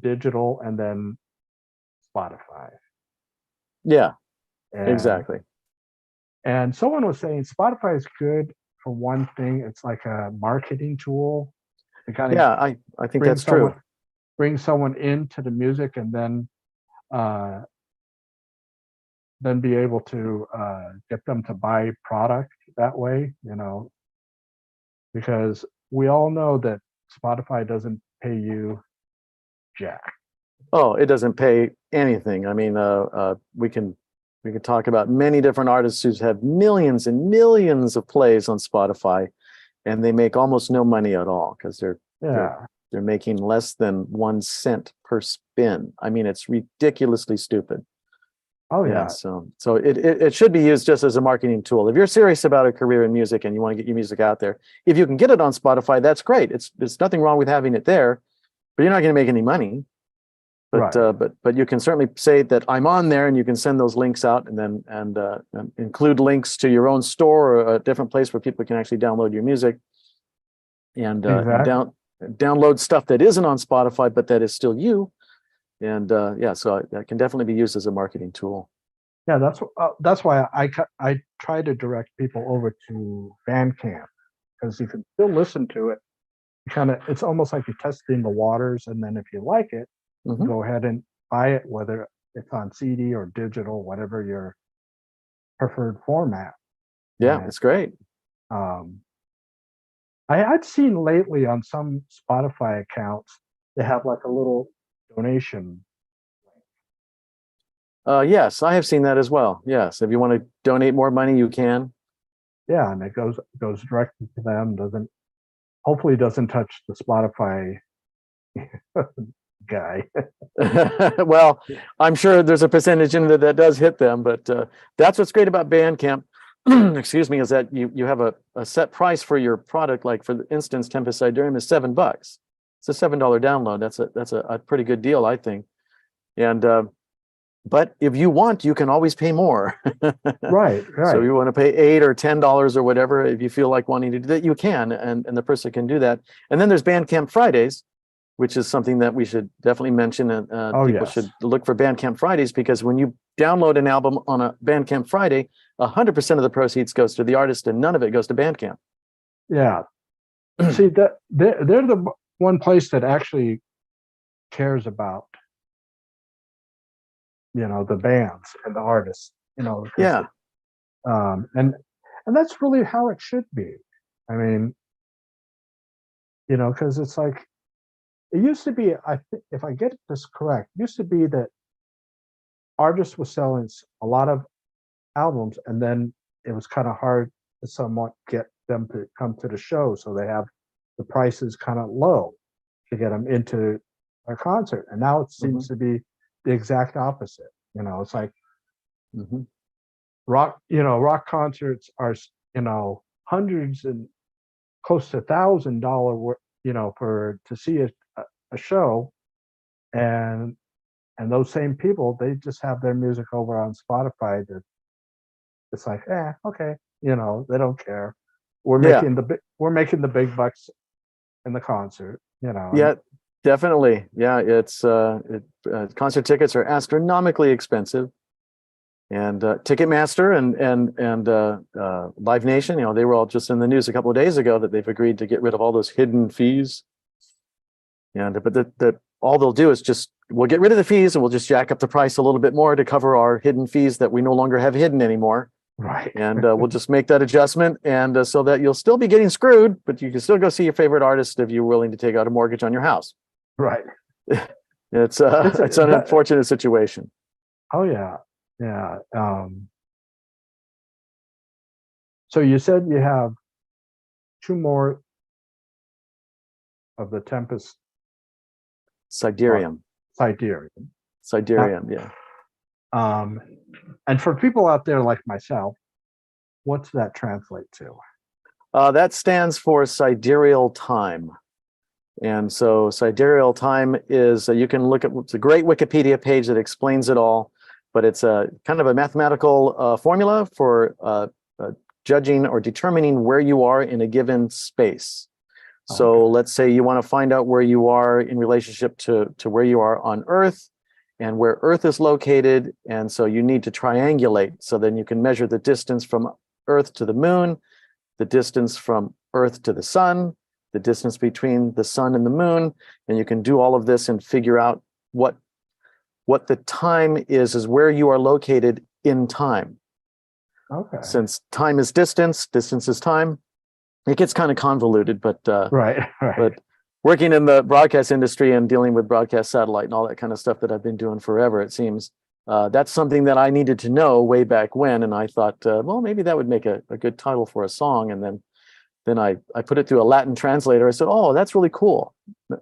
digital, and then Spotify. Yeah. And Exactly. And someone was saying Spotify is good for one thing. It's like a marketing tool to kind of Yeah, I think bring that's true. someone into the music, and uh, then be able to get them to buy product that way. Because we all know that Spotify doesn't pay you jack. Oh, it doesn't pay anything. I mean, we can talk about many different artists who have millions and millions of plays on Spotify, and they make almost no money at all because they're Yeah. they're making less than 1 cent per spin. I mean, it's ridiculously stupid. Oh Yeah, yeah. so it should be used just as a marketing tool. If you're serious about a career in music and you want to get your music out there, if you can get it on Spotify, that's great. There's nothing wrong with having it there, but you're not going to make any money. But Right. but you can certainly say that I'm on there, and you can send those links out, and then and include links to your own store or a different place where people can actually download your music and Exactly. download stuff that isn't on Spotify but that is still you. And yeah, so that can definitely be used as a marketing tool. Yeah, that's why I try to direct people over to Bandcamp, because you can still listen to it. It's almost like you're testing the waters, and then if you like it, Hmm. go ahead and buy it, whether it's on CD or digital, whatever your preferred format. Yeah, And it's great. um, I've seen lately on some Spotify accounts they have like a little donation. Yes, I have seen that as well. Yes, if you want to donate more money, you can. Yeah, and it goes directly to them. Doesn't Hopefully doesn't touch the Spotify guy. Well, I'm sure there's a percentage in there that does hit them, but that's what's great about Bandcamp. Excuse me, is that you have a set price for your product. Like for instance, Tempus Sidereum is $7. It's a $7 download. That's a pretty good deal, I think. And but if you want, you can always pay more. Right, So right. you want to pay $8 or $10 or whatever, if you feel like wanting to do that, you can, and the person can do that. And then there's Bandcamp Fridays, which is something that we should definitely mention. And Oh people yes. should look for Bandcamp Fridays, because when you download an album on a Bandcamp Friday, 100% of the proceeds goes to the artist, and none of it goes to Bandcamp. Yeah. See that they're the one place that actually cares about the bands and the artists. Because Yeah, and that's really how it should be. I mean, because it's like it used to be. I think if I get this correct, it used to be that artists were selling a lot of albums, and then it was kind of hard to somewhat get them to come to the show, so they have the prices kind of low to get them into a concert. And now it hmm, seems to be the exact opposite. It's like hmm, rock concerts are hundreds and close to $1,000, for to see a show, and those same people, they just have their music over on Spotify. That it's like, okay, they don't care. yeah, We're making the big bucks in the concert, and yeah, definitely. Yeah, concert tickets are astronomically expensive. And Ticketmaster and Live Nation, they were all just in the news a couple of days ago that they've agreed to get rid of all those hidden fees. And but that all they'll do is we'll get rid of the fees, and we'll just jack up the price a little bit more to cover our hidden fees that we no longer have hidden anymore. right, And we'll just make that adjustment, and so that you'll still be getting screwed, but you can still go see your favorite artist if you're willing to take out a mortgage on your house. right. It's It's it's an that. unfortunate situation. Oh yeah, yeah. So you said you have two more of the Tempest Sidereum, Sidereum. Now, Sidereum, yeah. um, and for people out there like myself, what's that translate to? That stands for sidereal time. And so sidereal time is, you can look at, it's a great Wikipedia page that explains it all, but it's a kind of a mathematical formula for judging or determining where you are in a given space. So Okay. let's say you want to find out where you are in relationship to where you are on Earth. and where Earth is located. And so you need to triangulate. So then you can measure the distance from Earth to the moon, the distance from Earth to the sun, the distance between the sun and the moon. And you can do all of this and figure out what the time is where you are located in time. Okay. Since time is distance, distance is time, it gets kind of convoluted, but Right. but working in the broadcast industry and dealing with broadcast satellite and all that kind of stuff that I've been doing forever, it seems, that's something that I needed to know way back when. And I thought, well, maybe that would make a good title for a song. And then I put it through a Latin translator. I said, oh, that's really cool.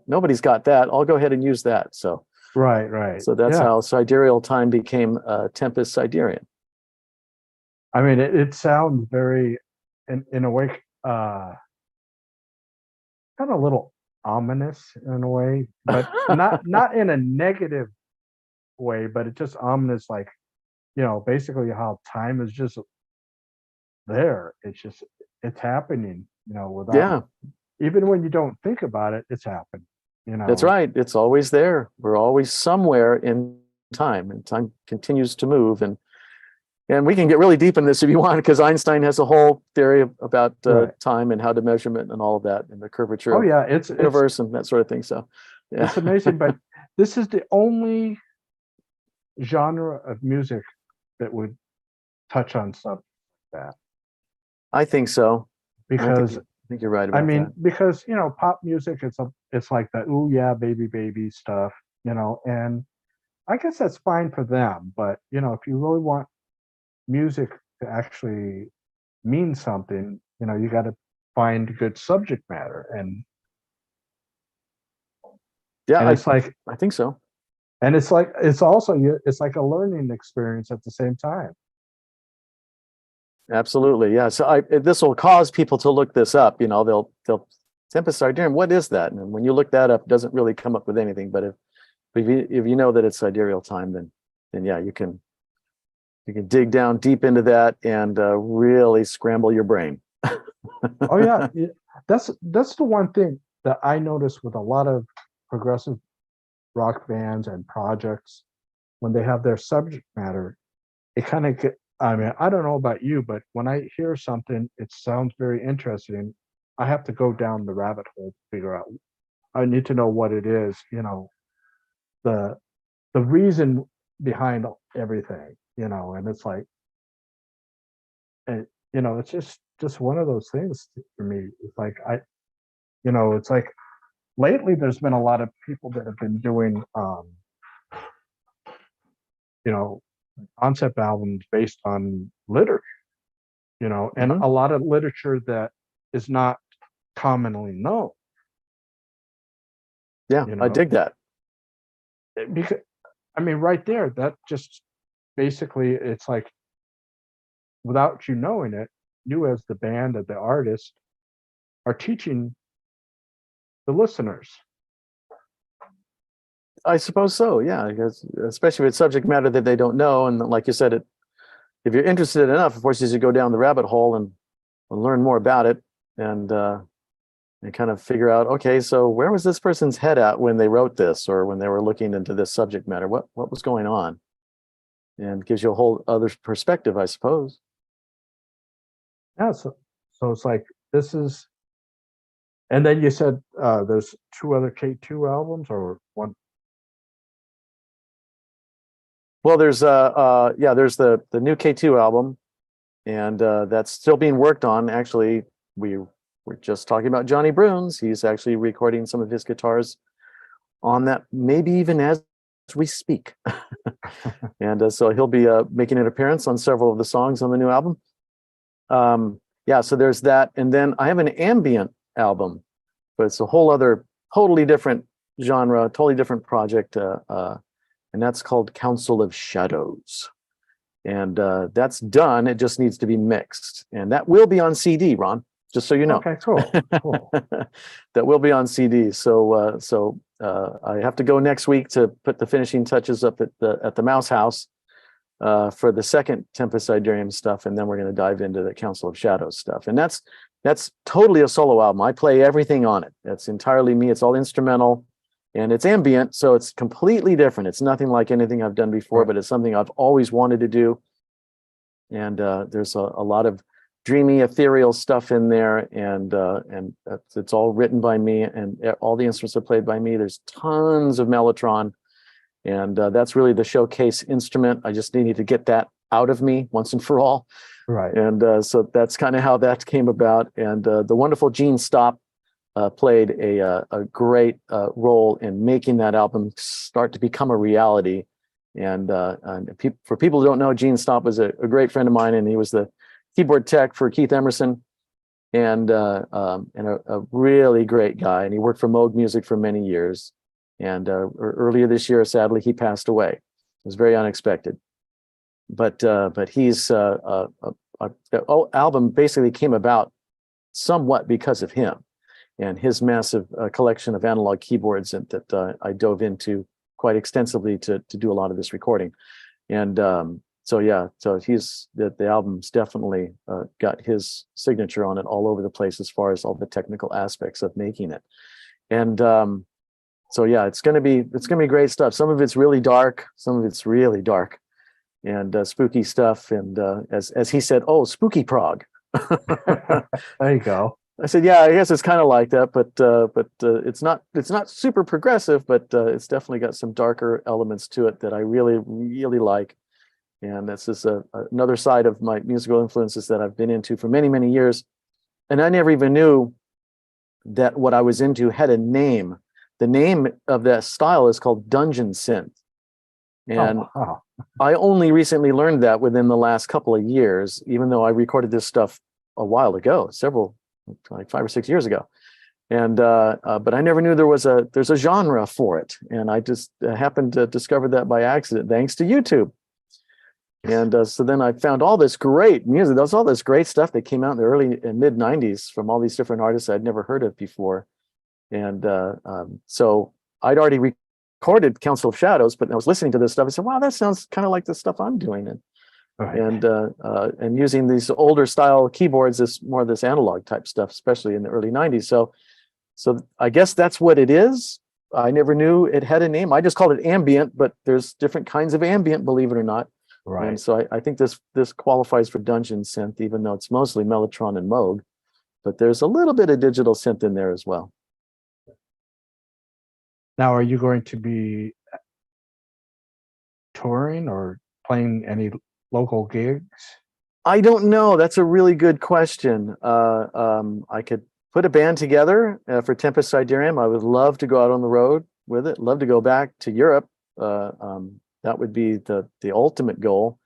Nobody's got that. I'll go ahead and use that. So Right. so that's how sidereal time became Tempus Sidereum. I mean, it sounds very, in a way, kind of a little ominous in a way, but not in a negative way, but it's just ominous, like, basically how time is just there. It's happening, without, Yeah, even when you don't think about it, it's happening. that's right. It's always there. We're always somewhere in time, and time continues to move. And we can get really deep in this if you want, because Einstein has a whole theory about Right. time and how to measurement and all of that, and the curvature Oh of yeah, the universe and that sort of thing. So, yeah. it's amazing, but this is the only genre of music that would touch on something like that, I think so. because I think you're right I about mean, that. because pop music, it's like the ooh yeah baby stuff, and I guess that's fine for them, but if you really want music to actually mean something, you got to find good subject matter, Yeah, and it's like, I think so. it's also it's like a learning experience at the same time. Absolutely. Yeah. So this will cause people to look this up. They'll Tempest Sidereum. What is that? And when you look that up, it doesn't really come up with anything. But if you know that it's sidereal time, then yeah, you can dig down deep into that and really scramble your brain. Oh yeah, that's the one thing that I notice with a lot of progressive rock bands and projects. When they have their subject matter, it kind of get, I mean, I don't know about you, but when I hear something, it sounds very interesting. I have to go down the rabbit hole to figure out. I need to know what it is, the the reason behind everything, and it's like, and it's just one of those things for me. It's like it's like lately there's been a lot of people that have been doing you know concept albums based on literature, and Mhm. a lot of literature that is not commonly known, Yeah, you I know dig that. because I mean, right there, that just basically, it's like, without you knowing it, you as the band and the artist are teaching the listeners. I suppose so. Yeah, because especially with subject matter that they don't know, and like you said, if you're interested enough, of course, as you go down the rabbit hole and learn more about it, and kind of figure out, okay, so where was this person's head at when they wrote this, or when they were looking into this subject matter? What was going on? And gives you a whole other perspective, I suppose. Yeah, so it's like, this is, and then you said there's two other K2 albums, or one. Well, there's there's the new K2 album, and that's still being worked on. Actually, we're just talking about Johnny Bruns. He's actually recording some of his guitars on that, maybe even as we speak. And so he'll be making an appearance on several of the songs on the new album. Yeah, so there's that. And then I have an ambient album, but it's a whole other, totally different genre, totally different project. And that's called Council of Shadows. And that's done. It just needs to be mixed. And that will be on CD, Ron, just so you know. Okay, cool. That will be on CD. So I have to go next week to put the finishing touches up at the Mouse House for the second Tempus Sidereum stuff, and then we're going to dive into the Council of Shadows stuff. And that's totally a solo album. I play everything on it. That's entirely me. It's all instrumental. and it's ambient, so it's completely different. It's nothing like anything I've done before, Right. but it's something I've always wanted to do. And there's a lot of dreamy, ethereal stuff in there, and it's all written by me, and all the instruments are played by me. There's tons of mellotron, and that's really the showcase instrument. I just needed to get that out of me once and for all. Right. And so that's kind of how that came about. And the wonderful Gene Stopp played a great role in making that album start to become a reality. And for people who don't know, Gene Stopp was a great friend of mine, and he was the keyboard tech for Keith Emerson, and a really great guy. And he worked for Moog Music for many years. And earlier this year, sadly, he passed away. It was very unexpected. But he's album basically came about somewhat because of him and his massive collection of analog keyboards that I dove into quite extensively to do a lot of this recording. And so he's the album's definitely got his signature on it all over the place as far as all the technical aspects of making it. And so yeah, it's gonna be great stuff. Some of it's really dark, some of it's really dark and spooky stuff. And as he said, oh, spooky prog. There you go. I said, yeah, I guess it's kind of like that, but it's not super progressive, but it's definitely got some darker elements to it that I really, really like. And this is another side of my musical influences that I've been into for many, many years. And I never even knew that what I was into had a name. The name of that style is called dungeon synth. And wow. I only recently learned that within the last couple of years, even though I recorded this stuff a while ago, like 5 or 6 years ago. And but I never knew there's a genre for it. And I just happened to discover that by accident, thanks to YouTube. And so then I found all this great music. There was all this great stuff that came out in the early and mid 90s from all these different artists I'd never heard of before. And so I'd already recorded Council of Shadows, but I was listening to this stuff. I said, wow, that sounds kind of like the stuff I'm doing. And using these older style keyboards, this more of this analog type stuff, especially in the early 90s. So I guess that's what it is. I never knew it had a name. I just called it ambient, but there's different kinds of ambient, believe it or not. Right. And so I think this qualifies for dungeon synth, even though it's mostly Mellotron and Moog, but there's a little bit of digital synth in there as well. Now, are you going to be touring or playing any local gigs? I don't know. That's a really good question. I could put a band together for Tempus Sidereum. I would love to go out on the road with it. Love to go back to Europe. That would be the ultimate goal.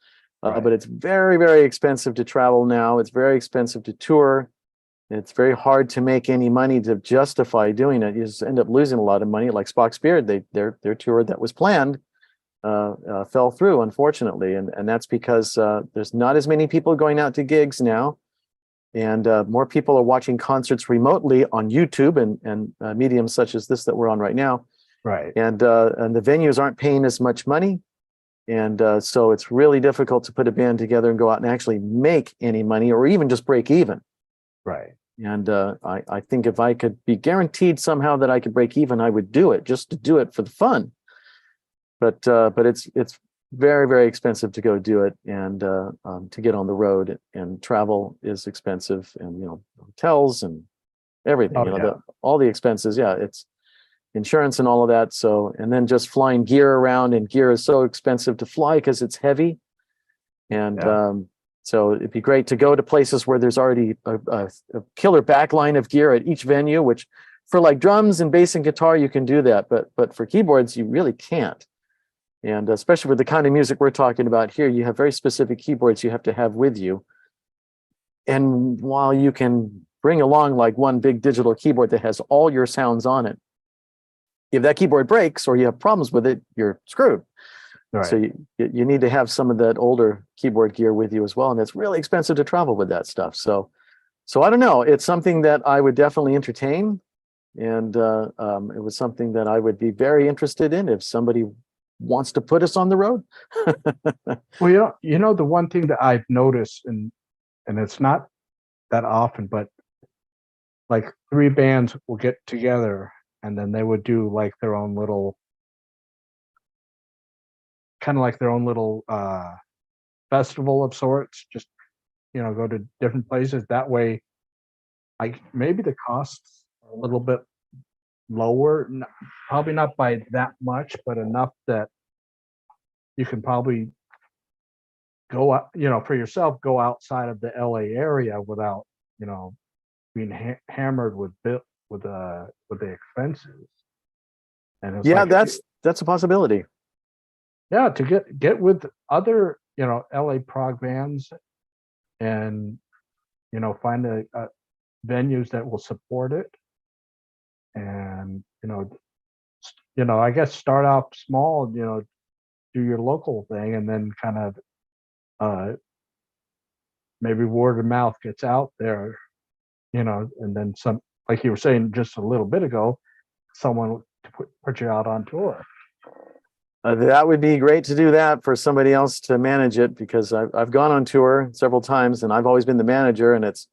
Right. But it's very, very expensive to travel now. It's very expensive to tour. It's very hard to make any money to justify doing it. You just end up losing a lot of money. Like Spock's Beard, their tour that was planned fell through, unfortunately, and that's because there's not as many people going out to gigs now, and more people are watching concerts remotely on YouTube and mediums such as this that we're on right now. Right. And the venues aren't paying as much money, and so it's really difficult to put a band together and go out and actually make any money or even just break even. Right. And I think if I could be guaranteed somehow that I could break even, I would do it just to do it for the fun. But it's very, very expensive to go do it, and to get on the road, and travel is expensive, and hotels and everything. All the expenses. Yeah, it's insurance and all of that. So, and then just flying gear around, and gear is so expensive to fly because it's heavy, and so it'd be great to go to places where there's already a killer backline of gear at each venue. Which for like drums and bass and guitar you can do that, but for keyboards you really can't. And especially with the kind of music we're talking about here, you have very specific keyboards you have to have with you. And while you can bring along like one big digital keyboard that has all your sounds on it, if that keyboard breaks or you have problems with it, you're screwed. Right. So you need to have some of that older keyboard gear with you as well. And it's really expensive to travel with that stuff. So I don't know. It's something that I would definitely entertain. And it was something that I would be very interested in if somebody wants to put us on the road. Well, the one thing that I've noticed, and it's not that often, but like 3 bands will get together and then they would do like their own little, kind of like their own little festival of sorts. Just go to different places. That way, maybe the costs are a little bit lower. Probably not by that much, but enough that you can probably go out, for yourself, go outside of the LA area without, being hammered with with the expenses. And it's Yeah, like, that's a possibility. yeah, to get with other, LA prog bands, and find a venues that will support it, and I guess start out small, do your local thing, and then kind of uh maybe word of mouth gets out there, and then some, like you were saying just a little bit ago, someone to put you out on tour. That would be great to do that for somebody else to manage it, because I've gone on tour several times and I've always been the manager, and it's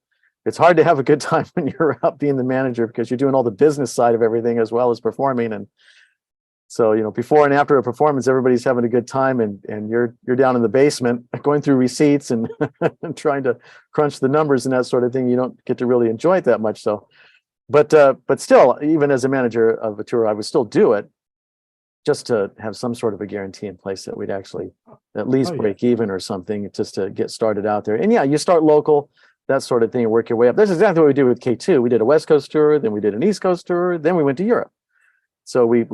hard to have a good time when you're out being the manager, because you're doing all the business side of everything as well as performing. And so, before and after a performance, everybody's having a good time, and you're down in the basement going through receipts and, and trying to crunch the numbers and that sort of thing. You don't get to really enjoy it that much. So, but still, even as a manager of a tour, I would still do it, just to have some sort of a guarantee in place that we'd actually at least break even or something, just to get started out there. And yeah, you start local, that sort of thing, and work your way up. That's exactly what we did with K2. We did a West Coast tour, then we did an East Coast tour, then we went to Europe. So we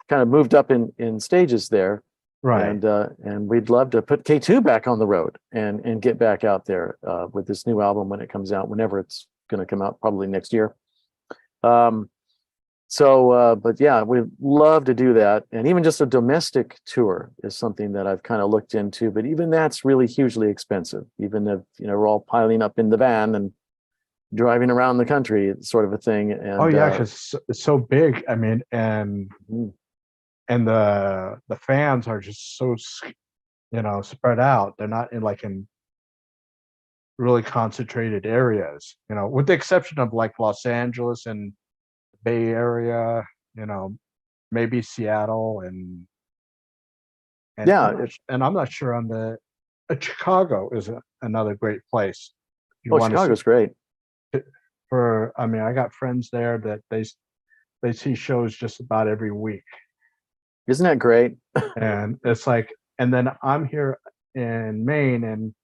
kind of moved up in stages there. Right. And we'd love to put K2 back on the road and get back out there with this new album when it comes out, whenever it's going to come out, probably next year. But yeah, we'd love to do that. And even just a domestic tour is something that I've kind of looked into, but even that's really hugely expensive. Even if, we're all piling up in the van and driving around the country, sort of a thing. And because it's so big. I mean, and the fans are just so, spread out. They're not in really concentrated areas, with the exception of like Los Angeles and Bay Area, maybe Seattle, and yeah, I'm not sure on the Chicago is another great place. Chicago's great. I mean, I got friends there that they see shows just about every week. Isn't that great? And it's like, and then I'm here in Maine, and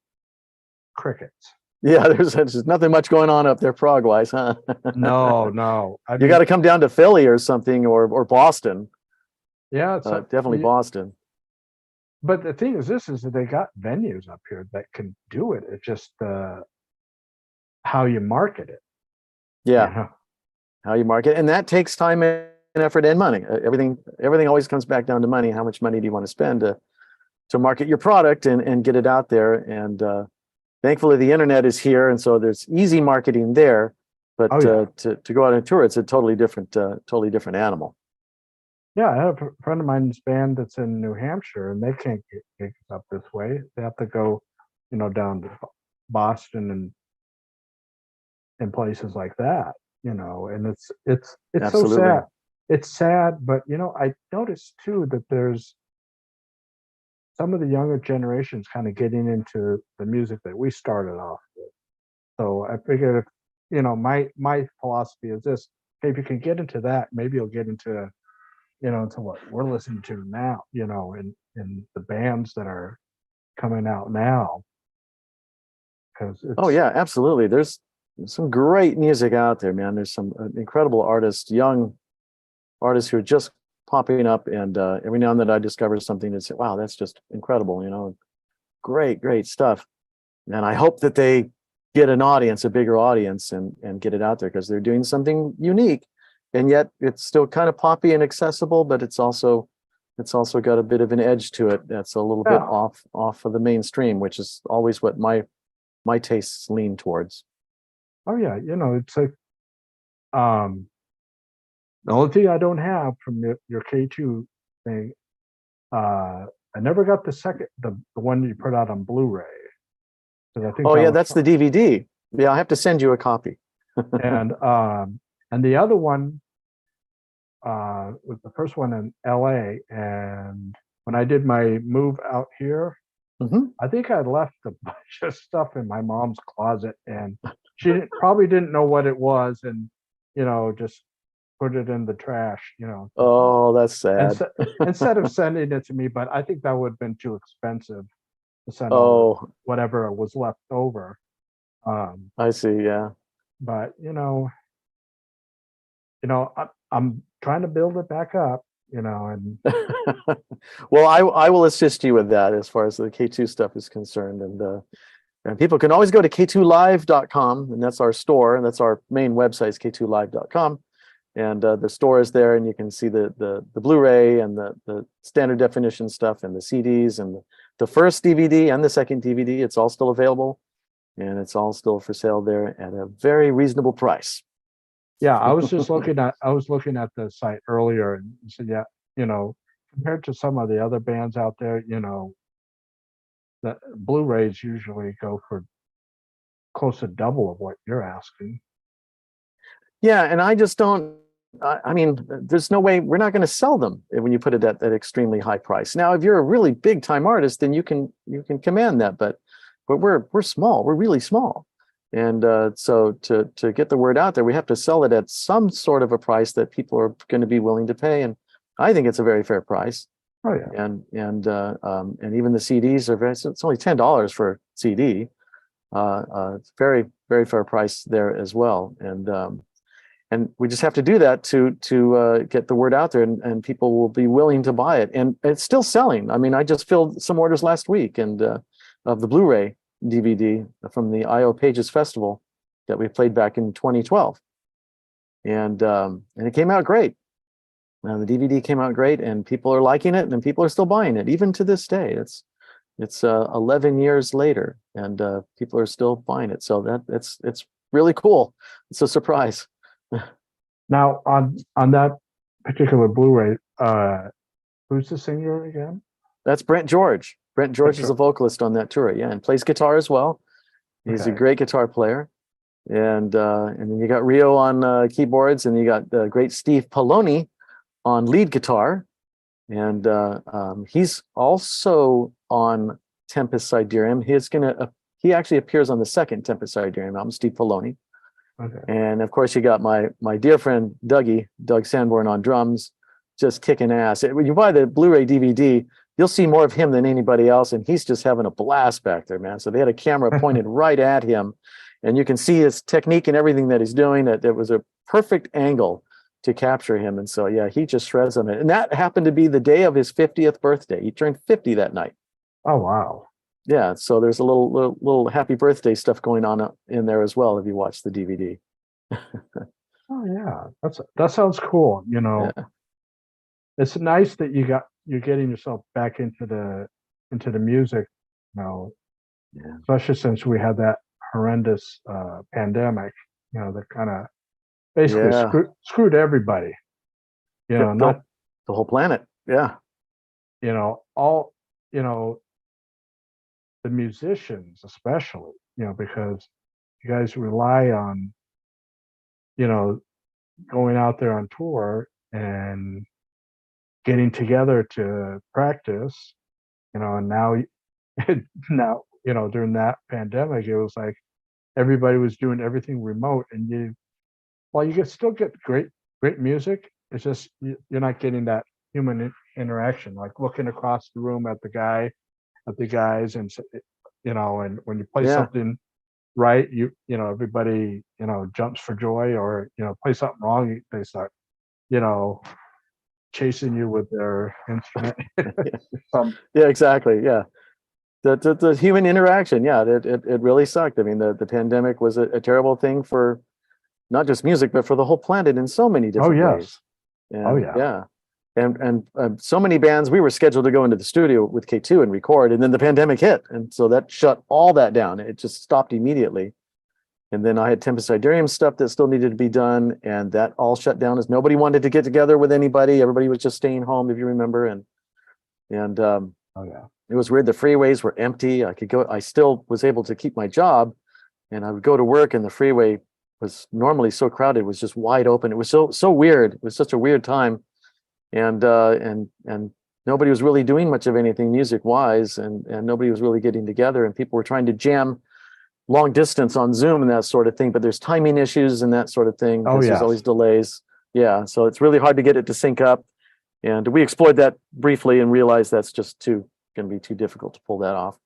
crickets. Yeah, there's nothing much going on up there prog-wise, huh? No. You got to come down to Philly or something, or Boston. Yeah, it's definitely Boston. But the thing is, is that they got venues up here that can do it. It's just how you market it. Yeah, how you market, and that takes time and effort and money. Everything always comes back down to money. How much money do you want to spend to market your product and get it out there? And thankfully, the internet is here, and so there's easy marketing there. But to go out on tour, it's a totally different animal. Yeah, I have a friend of mine's band that's in New Hampshire, and they can't get gigs up this way. They have to go, down to Boston and places like that. And it's so sad. It's sad, but I noticed too that there's some of the younger generations kind of getting into the music that we started off with. So I figured, if my philosophy is this: hey, if you can get into that, maybe you'll get into into what we're listening to now, in the bands that are coming out now. Oh yeah, absolutely. There's some great music out there, man. There's some incredible artists, young artists who are just popping up, and every now and then I discover something and say, wow, that's just incredible, great stuff. And I hope that they get a bigger audience, and get it out there, because they're doing something unique, and yet it's still kind of poppy and accessible, but it's also got a bit of an edge to it that's a little bit off of the mainstream, which is always what my tastes lean towards. Oh yeah, it's like the only thing I don't have from your K2 thing, I never got the one you put out on Blu-ray. I think that's the DVD. Yeah, I have to send you a copy. and the other one, was the first one in LA. And when I did my move out here, Mhm. I think I left a bunch of stuff in my mom's closet, and she probably didn't know what it was, and just put it in the trash. Oh, that's And sad. instead of sending it to me, but I think that would have been too expensive to send all the Oh, whatever was left over. Um, I see. Yeah. but I'm trying to build it back up. And Well, I will assist you with that as far as the K2 stuff is concerned. And people can always go to k2live.com, and that's our store, and that's our main website is k2live.com. And the store is there, and you can see the Blu-ray and the standard definition stuff and the CDs and the first DVD and the second DVD. It's all still available, and it's all still for sale there at a very reasonable price. yeah, I was looking at the site earlier and said, yeah, compared to some of the other bands out there, the Blu-rays usually go for close to double of what you're asking. Yeah, and I just don't. I mean, there's no way we're not going to sell them when you put it at that extremely high price. Now, if you're a really big time artist, then you can command that. But we're small. We're really small, and so to get the word out there, we have to sell it at some sort of a price that people are going to be willing to pay. And I think it's a very fair price. Oh yeah. And even the CDs are very. It's only $10 for a CD. It's very, very fair price there as well. And we just have to do that to get the word out there, and people will be willing to buy it. And it's still selling. I mean, I just filled some orders last week, and of the Blu-ray DVD from the I.O. Pages Festival that we played back in 2012, and it came out great. The DVD came out great, and people are liking it, and people are still buying it even to this day. It's 11 years later, and people are still buying it. So it's really cool. It's a surprise. Now on that particular Blu-ray, who's the singer again? That's Brent George. Brent George is a vocalist on that tour, yeah, and plays guitar as well. He's a great guitar player. And then you got Rio on keyboards, and you got the great Steve Poloni on lead guitar. And he's also on Tempus Sidereum. He actually appears on the second Tempus Sidereum album, Steve Poloni. Okay. And of course, you got my dear friend Doug Sanborn on drums, just kicking ass. When you buy the Blu-ray DVD, you'll see more of him than anybody else, and he's just having a blast back there, man. So they had a camera pointed right at him, and you can see his technique and everything that he's doing. That it was a perfect angle to capture him, and so yeah, he just shreds on it. And that happened to be the day of his 50th birthday. He turned 50 that night. Oh wow. Yeah, so there's a little happy birthday stuff going on in there as well if you watch the DVD. Oh yeah, that sounds cool. Yeah. It's nice that you're getting yourself back into the music. Yeah. Especially since we had that horrendous pandemic. That kind of basically Yeah. screwed everybody. Not the whole planet. Yeah. all the musicians especially. Because you guys rely on going out there on tour and getting together to practice. And now during that pandemic, it was like everybody was doing everything remote, and you can still get great music. It's just you're not getting that human interaction, like looking across the room at the guys, and and when you play something right, everybody jumps for joy, or play something wrong, they start chasing you with their instrument. Yeah, exactly. Yeah. The human interaction. Yeah, it really sucked. I mean, the pandemic was a terrible thing for not just music, but for the whole planet in so many different ways. And, Oh yeah. Yeah. And so many bands, we were scheduled to go into the studio with K2 and record, and then the pandemic hit. And so that shut all that down. It just stopped immediately. And then I had Tempus Sidereum stuff that still needed to be done, and that all shut down as nobody wanted to get together with anybody. Everybody was just staying home, if you remember. And Oh yeah. it was weird. The freeways were empty. I still was able to keep my job, and I would go to work, and the freeway was normally so crowded was just wide open. It was so weird. It was such a weird time, and nobody was really doing much of anything music wise, and nobody was really getting together, and people were trying to jam long distance on Zoom and that sort of thing. But there's timing issues and that sort of thing. Oh, There's yes. always delays. Yeah, so it's really hard to get it to sync up. And we explored that briefly and realized that's just going to be too difficult to pull that off.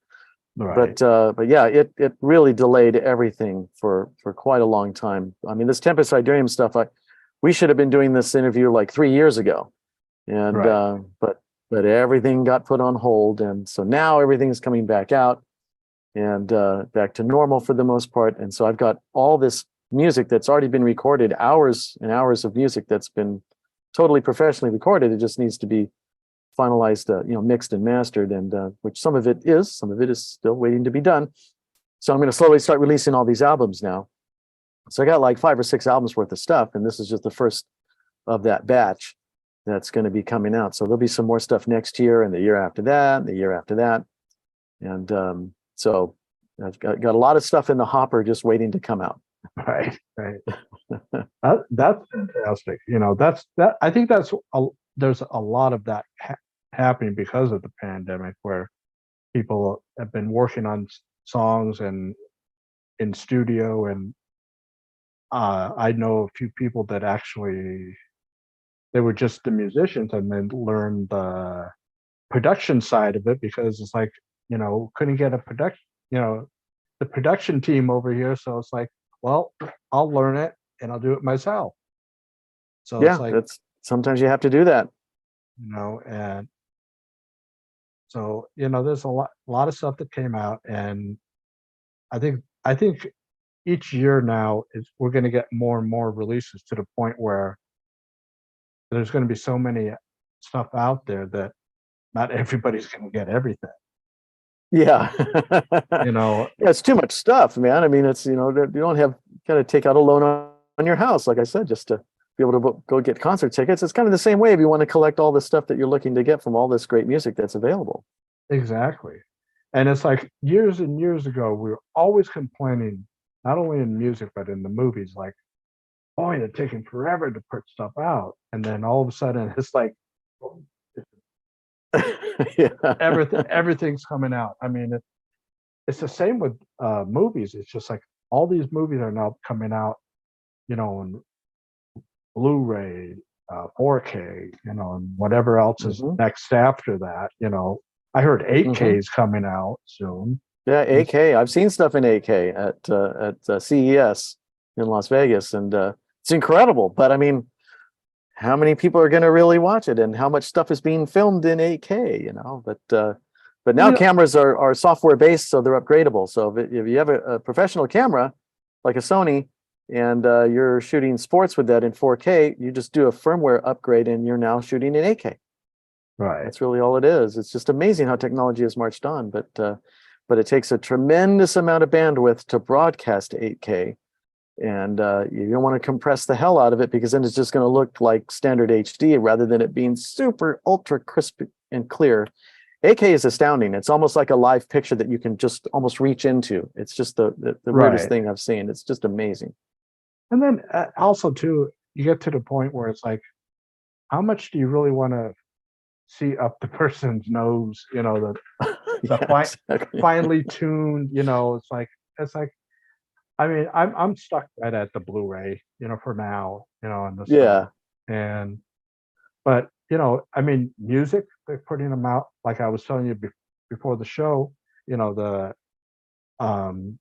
Right. But yeah, it really delayed everything for quite a long time. I mean, this Tempus Sidereum stuff, we should have been doing this interview like 3 years ago, and Right. but everything got put on hold, and so now everything's coming back out and back to normal for the most part. And so I've got all this music that's already been recorded, hours and hours of music that's been totally professionally recorded. It just needs to be finalized, mixed and mastered, and which some of it is still waiting to be done. So I'm going to slowly start releasing all these albums now. So I got like 5 or 6 albums worth of stuff, and this is just the first of that batch that's going to be coming out. So there'll be some more stuff next year, and the year after that, and the year after that, and so I've got a lot of stuff in the hopper just waiting to come out. Right. That's fantastic. That. I think there's a lot of that happening because of the pandemic, where people have been working on songs and in studio, and I know a few people that actually they were just the musicians and then learned the production side of it, because it's like, couldn't get the production team over here, so it's like, well, I'll learn it and I'll do it myself. So Yeah, it's like, that's sometimes you have to do that. and so there's a lot of stuff that came out, and I think each year now we're going to get more and more releases, to the point where there's going to be so many stuff out there that not everybody's going to get everything. Yeah. You know, Yeah, it's too much stuff, man. I mean, it's, you don't have, got to take out a loan on your house, like I said, just to be able to go get concert tickets. It's kind of the same way if you want to collect all the stuff that you're looking to get from all this great music that's available. exactly. And it's like years and years ago, we were always complaining, not only in music, but in the movies, like, boy, they're taking forever to put stuff out. And then all of a sudden, it's like, Yeah. everything's coming out. I mean, it's the same with movies. It's just like all these movies are now coming out, in Blu-ray, 4K, and whatever else is Mhm. next after that. I heard 8K is coming out soon. Yeah, 8K. I've seen stuff in 8K at CES in Las Vegas, and it's incredible. But I mean, how many people are going to really watch it, and how much stuff is being filmed in 8K? But now You know, cameras are software based, so they're upgradable. So if you have a professional camera like a Sony, and you're shooting sports with that in 4K, you just do a firmware upgrade, and you're now shooting in 8K. right. That's really all it is. It's just amazing how technology has marched on, but it takes a tremendous amount of bandwidth to broadcast 8K, and you don't want to compress the hell out of it, because then it's just going to look like standard HD rather than it being super ultra crisp and clear. 8K is astounding. It's almost like a live picture that you can just almost reach into. It's just the weirdest Right. thing I've seen. It's just amazing. And then also too, you get to the point where it's like, how much do you really want to see up the person's nose? The Yeah, exactly. finely tuned. It's like. I mean, I'm stuck right at the Blu-ray, for now, and the stuff. Yeah. And but I mean, music, they're putting them out. Like I was telling you before the show, um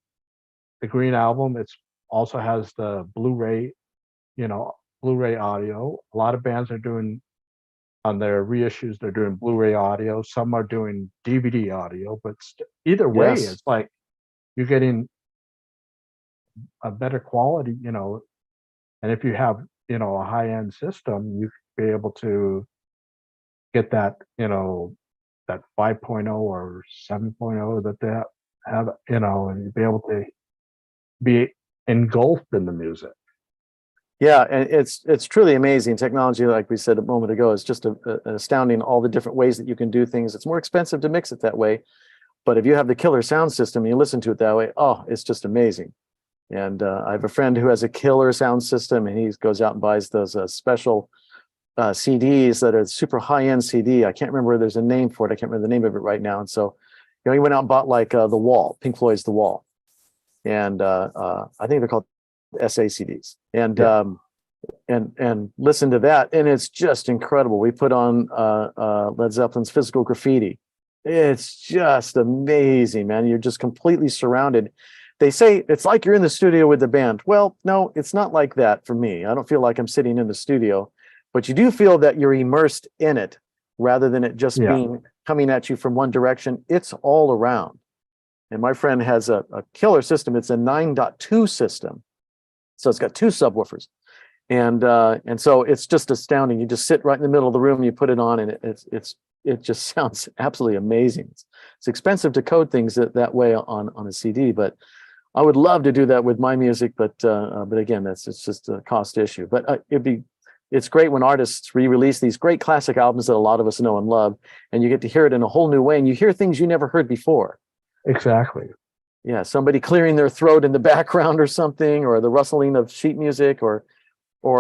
the Green Album. It's also has the Blu-ray, you know, Blu-ray audio. A lot of bands are doing on their reissues. They're doing Blu-ray audio. Some are doing DVD audio. But either way, Yes. it's like you're getting a better quality. And if you have a high-end system, you could be able to get that 5.0 or 7.0 that they have, and you'd be able to be engulfed in the music. Yeah, and it's truly amazing. Technology, like we said a moment ago, is just astounding, all the different ways that you can do things. It's more expensive to mix it that way, but if you have the killer sound system and you listen to it that way, oh, it's just amazing. And I have a friend who has a killer sound system, and he goes out and buys those special CDs that are super high-end CD. I can't remember, there's a name for it. I can't remember the name of it right now. And so, he went out and bought like The Wall, Pink Floyd's The Wall. And I think they're called SA CDs. And Yeah. And listen to that, and it's just incredible. We put on Led Zeppelin's Physical Graffiti. It's just amazing, man. You're just completely surrounded. They say it's like you're in the studio with the band. Well, no, it's not like that for me. I don't feel like I'm sitting in the studio, but you do feel that you're immersed in it rather than it just Yeah. being coming at you from one direction. It's all around. And my friend has a killer system. It's a 9.2 system. So it's got 2 subwoofers. And so it's just astounding. You just sit right in the middle of the room, you put it on, and it just sounds absolutely amazing. It's expensive to code things that way on a CD, but I would love to do that with my music. But again, it's just a cost issue. But it's great when artists re-release these great classic albums that a lot of us know and love, and you get to hear it in a whole new way, and you hear things you never heard before. Exactly. Yeah, somebody clearing their throat in the background or something, or the rustling of sheet music, or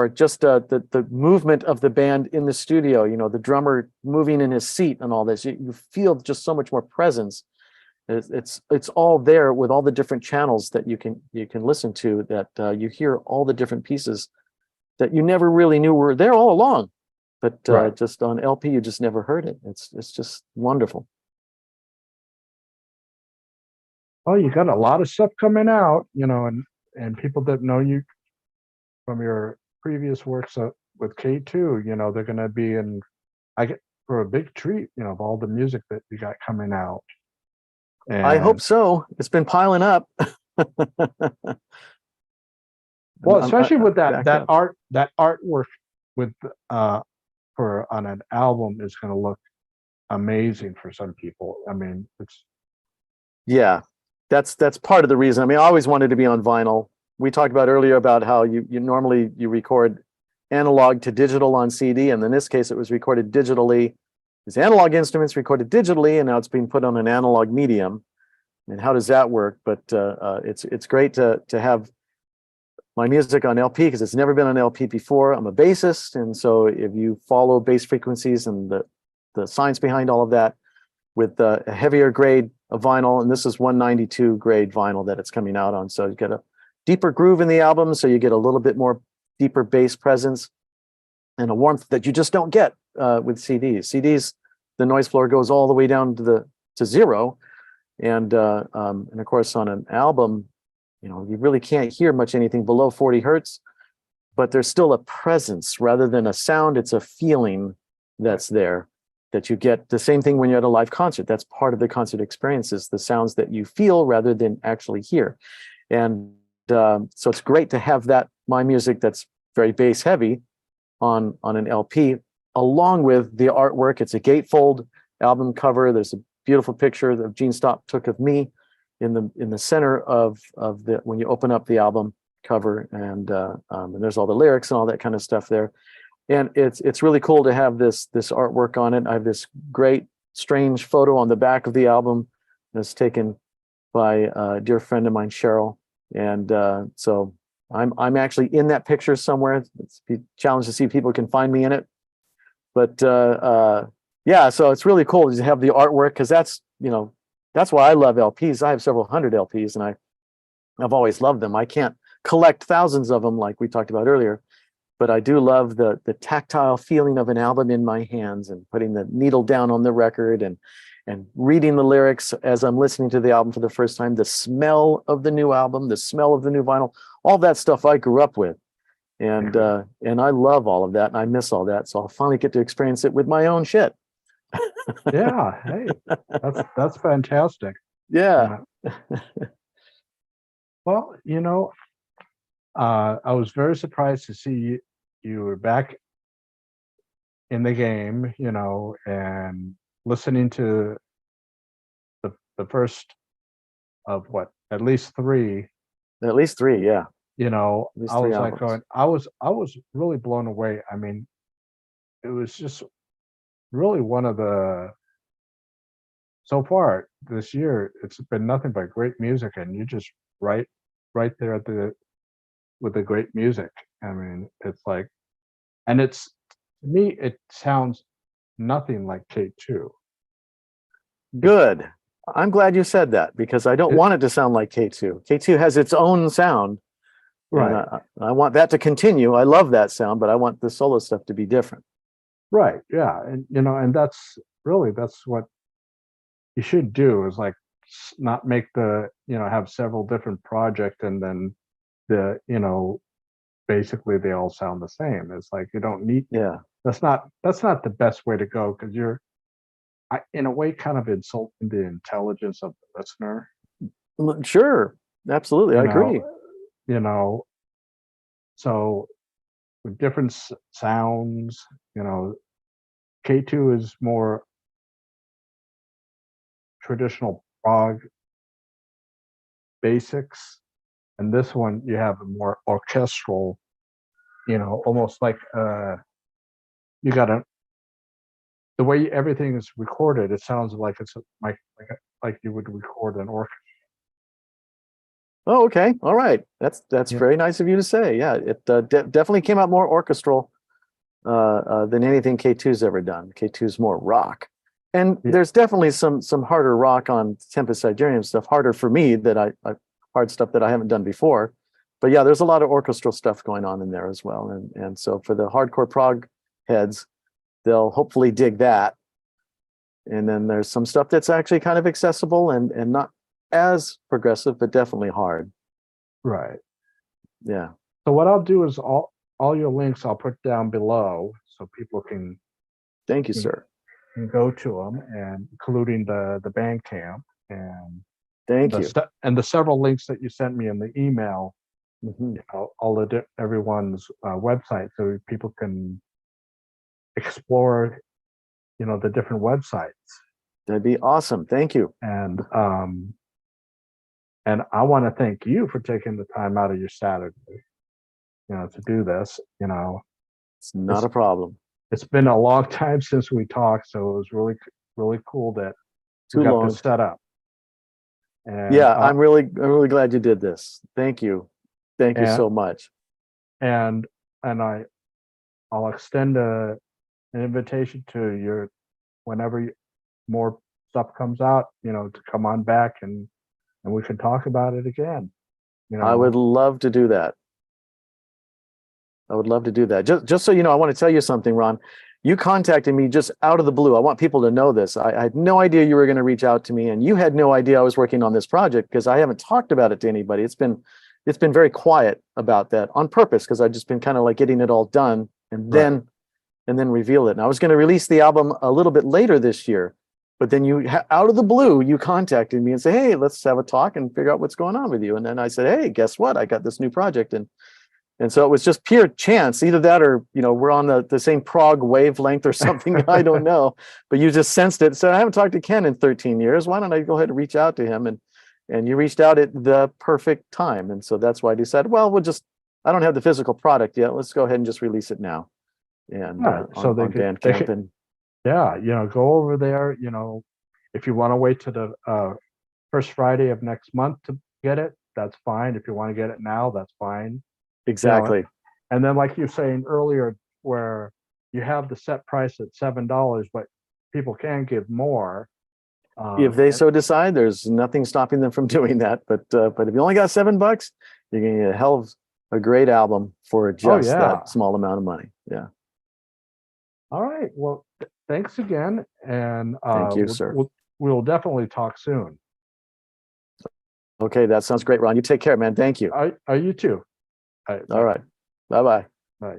just the movement of the band in the studio, the drummer moving in his seat and all this. You feel just so much more presence. It's all there with all the different channels that you can listen to, that you hear all the different pieces that you never really knew were there all along. But Right. just on LP, you just never heard it. It's just wonderful. Well, you got a lot of stuff coming out, and people that know you from your previous works with K2, they're going to be I get for a big treat, of all the music that you got coming out. I hope And so. It's been piling up. well, especially with that backed up. artwork with for on an album is going to look amazing for some people. I mean, it's Yeah, that's part of the reason. I mean, I always wanted to be on vinyl. We talked about earlier about how you normally you record analog to digital on CD, and in this case, it was recorded digitally. These analog instruments recorded digitally, and now it's being put on an analog medium. And how does that work? But it's great to have my music on LP, because it's never been on LP before. I'm a bassist, and so if you follow bass frequencies and the science behind all of that, with a heavier grade of vinyl, and this is 192 grade vinyl that it's coming out on. So you get a deeper groove in the album, so you get a little bit more deeper bass presence and a warmth that you just don't get with CDs. CDs, the noise floor goes all the way down to 0, and of course on an album, you really can't hear much anything below 40 hertz, but there's still a presence rather than a sound. It's a feeling that's there, that you get. The same thing when you're at a live concert. That's part of the concert experience, is the sounds that you feel rather than actually hear. And so it's great to have that, my music that's very bass heavy on an LP, along with the artwork. It's a gatefold album cover. There's a beautiful picture that Gene Stopp took of me in the center of the, when you open up the album cover, and there's all the lyrics and all that kind of stuff there. And it's really cool to have this artwork on it. I have this great strange photo on the back of the album that's taken by a dear friend of mine, Cheryl. And so I'm actually in that picture somewhere. It's a challenge to see if people can find me in it. But yeah, so it's really cool to have the artwork, because that's why I love LPs. I have several hundred LPs, and I've always loved them. I can't collect thousands of them like we talked about earlier, but I do love the tactile feeling of an album in my hands, and putting the needle down on the record, and reading the lyrics as I'm listening to the album for the first time, the smell of the new album, the smell of the new vinyl, all that stuff I grew up with. And I love all of that, and I miss all that. So I'll finally get to experience it with my own shit. yeah, hey, that's fantastic. Yeah. Well, I was very surprised to see you were back in the game, and listening to the first of what, at least 3. At least 3, yeah. I least was 3 like albums. I was really blown away. I mean, it was just really one of the, so far this year, it's been nothing but great music, and you just right right there at the with the great music. I mean, it's like, and it's to me, it sounds nothing like K2. Good. I'm glad you said that because I don't It, want it to sound like K2. K2 has its own sound, and right, I want that to continue. I love that sound, but I want the solo stuff to be different. right, yeah, and and that's what you should do is like not make the have several different projects and then the basically they all sound the same. It's like you don't need Yeah. that's not the best way to go because you're in a way kind of insulting the intelligence of the listener. Sure. Absolutely. You I know, agree. you know. So with different sounds, K2 is more traditional prog basics, and this one you have a more orchestral. Almost like you got a the way everything is recorded. It sounds like it's like you would record an orchestra. Oh, okay. All right. That's Yeah, very nice of you to say. Yeah, it definitely came out more orchestral than anything K2's ever done. K2's more rock, and yeah, there's definitely some harder rock on Tempus Sidereum stuff. Harder for me that hard stuff that I haven't done before. But yeah, there's a lot of orchestral stuff going on in there as well, and so for the hardcore prog heads, they'll hopefully dig that. And then there's some stuff that's actually kind of accessible and not as progressive, but definitely hard. right. Yeah. So what I'll do is all your links I'll put down below so people Thank you, can, sir. can go to them, and including the Bandcamp and Thank you. the several links that you sent me in the email. Mhm. All the everyone's website so people can explore the different websites. That'd be awesome. Thank you. And I want to thank you for taking the time out of your Saturday to do this. It's not it's a problem. it's been a long time since we talked, so it was really cool that we Too got this long. set up. And Yeah, I'm really glad you did this. Thank you. Thank you and so much. and and I'll extend an invitation to your whenever more stuff comes out, to come on back and we can talk about it again. You I would know, love to do that. I would love to do that. Just so you know, I want to tell you something, Ron. You contacted me just out of the blue. I want people to know this. I had no idea you were going to reach out to me, and you had no idea I was working on this project because I haven't talked about it to anybody. It's been very quiet about that on purpose because I've just been kind of like getting it all done and right? then reveal it. And I was going to release the album a little bit later this year, but then out of the blue, you contacted me and said, "Hey, let's have a talk and figure out what's going on with you." And then I said, "Hey, guess what? I got this new project." And so it was just pure chance, either that or, we're on the same prog wavelength or something. I don't know, but you just sensed it. So I haven't talked to Ken in 13 years. Why don't I go ahead and reach out to him? And you reached out at the perfect time. And so that's why I decided, well, I don't have the physical product yet. Let's go ahead and just release it now. And Yeah, so on they Bandcamp. could, And yeah, go over there. If you want to wait to the first Friday of next month to get it, that's fine. If you want to get it now, that's fine. You know, exactly. and then like you were saying earlier, where you have the set price at $7, but people can give more. If they And, so decide, there's nothing stopping them from doing that. But if you only got $7, you're going to get a hell of a great album for oh just yeah. that small amount of money. Yeah. All right. Well, thanks again, and Thank you, sir. we'll definitely talk soon. Okay, that sounds great, Ron. You take care, man. Thank you. Are you too? All right, All bye. right. Bye-bye.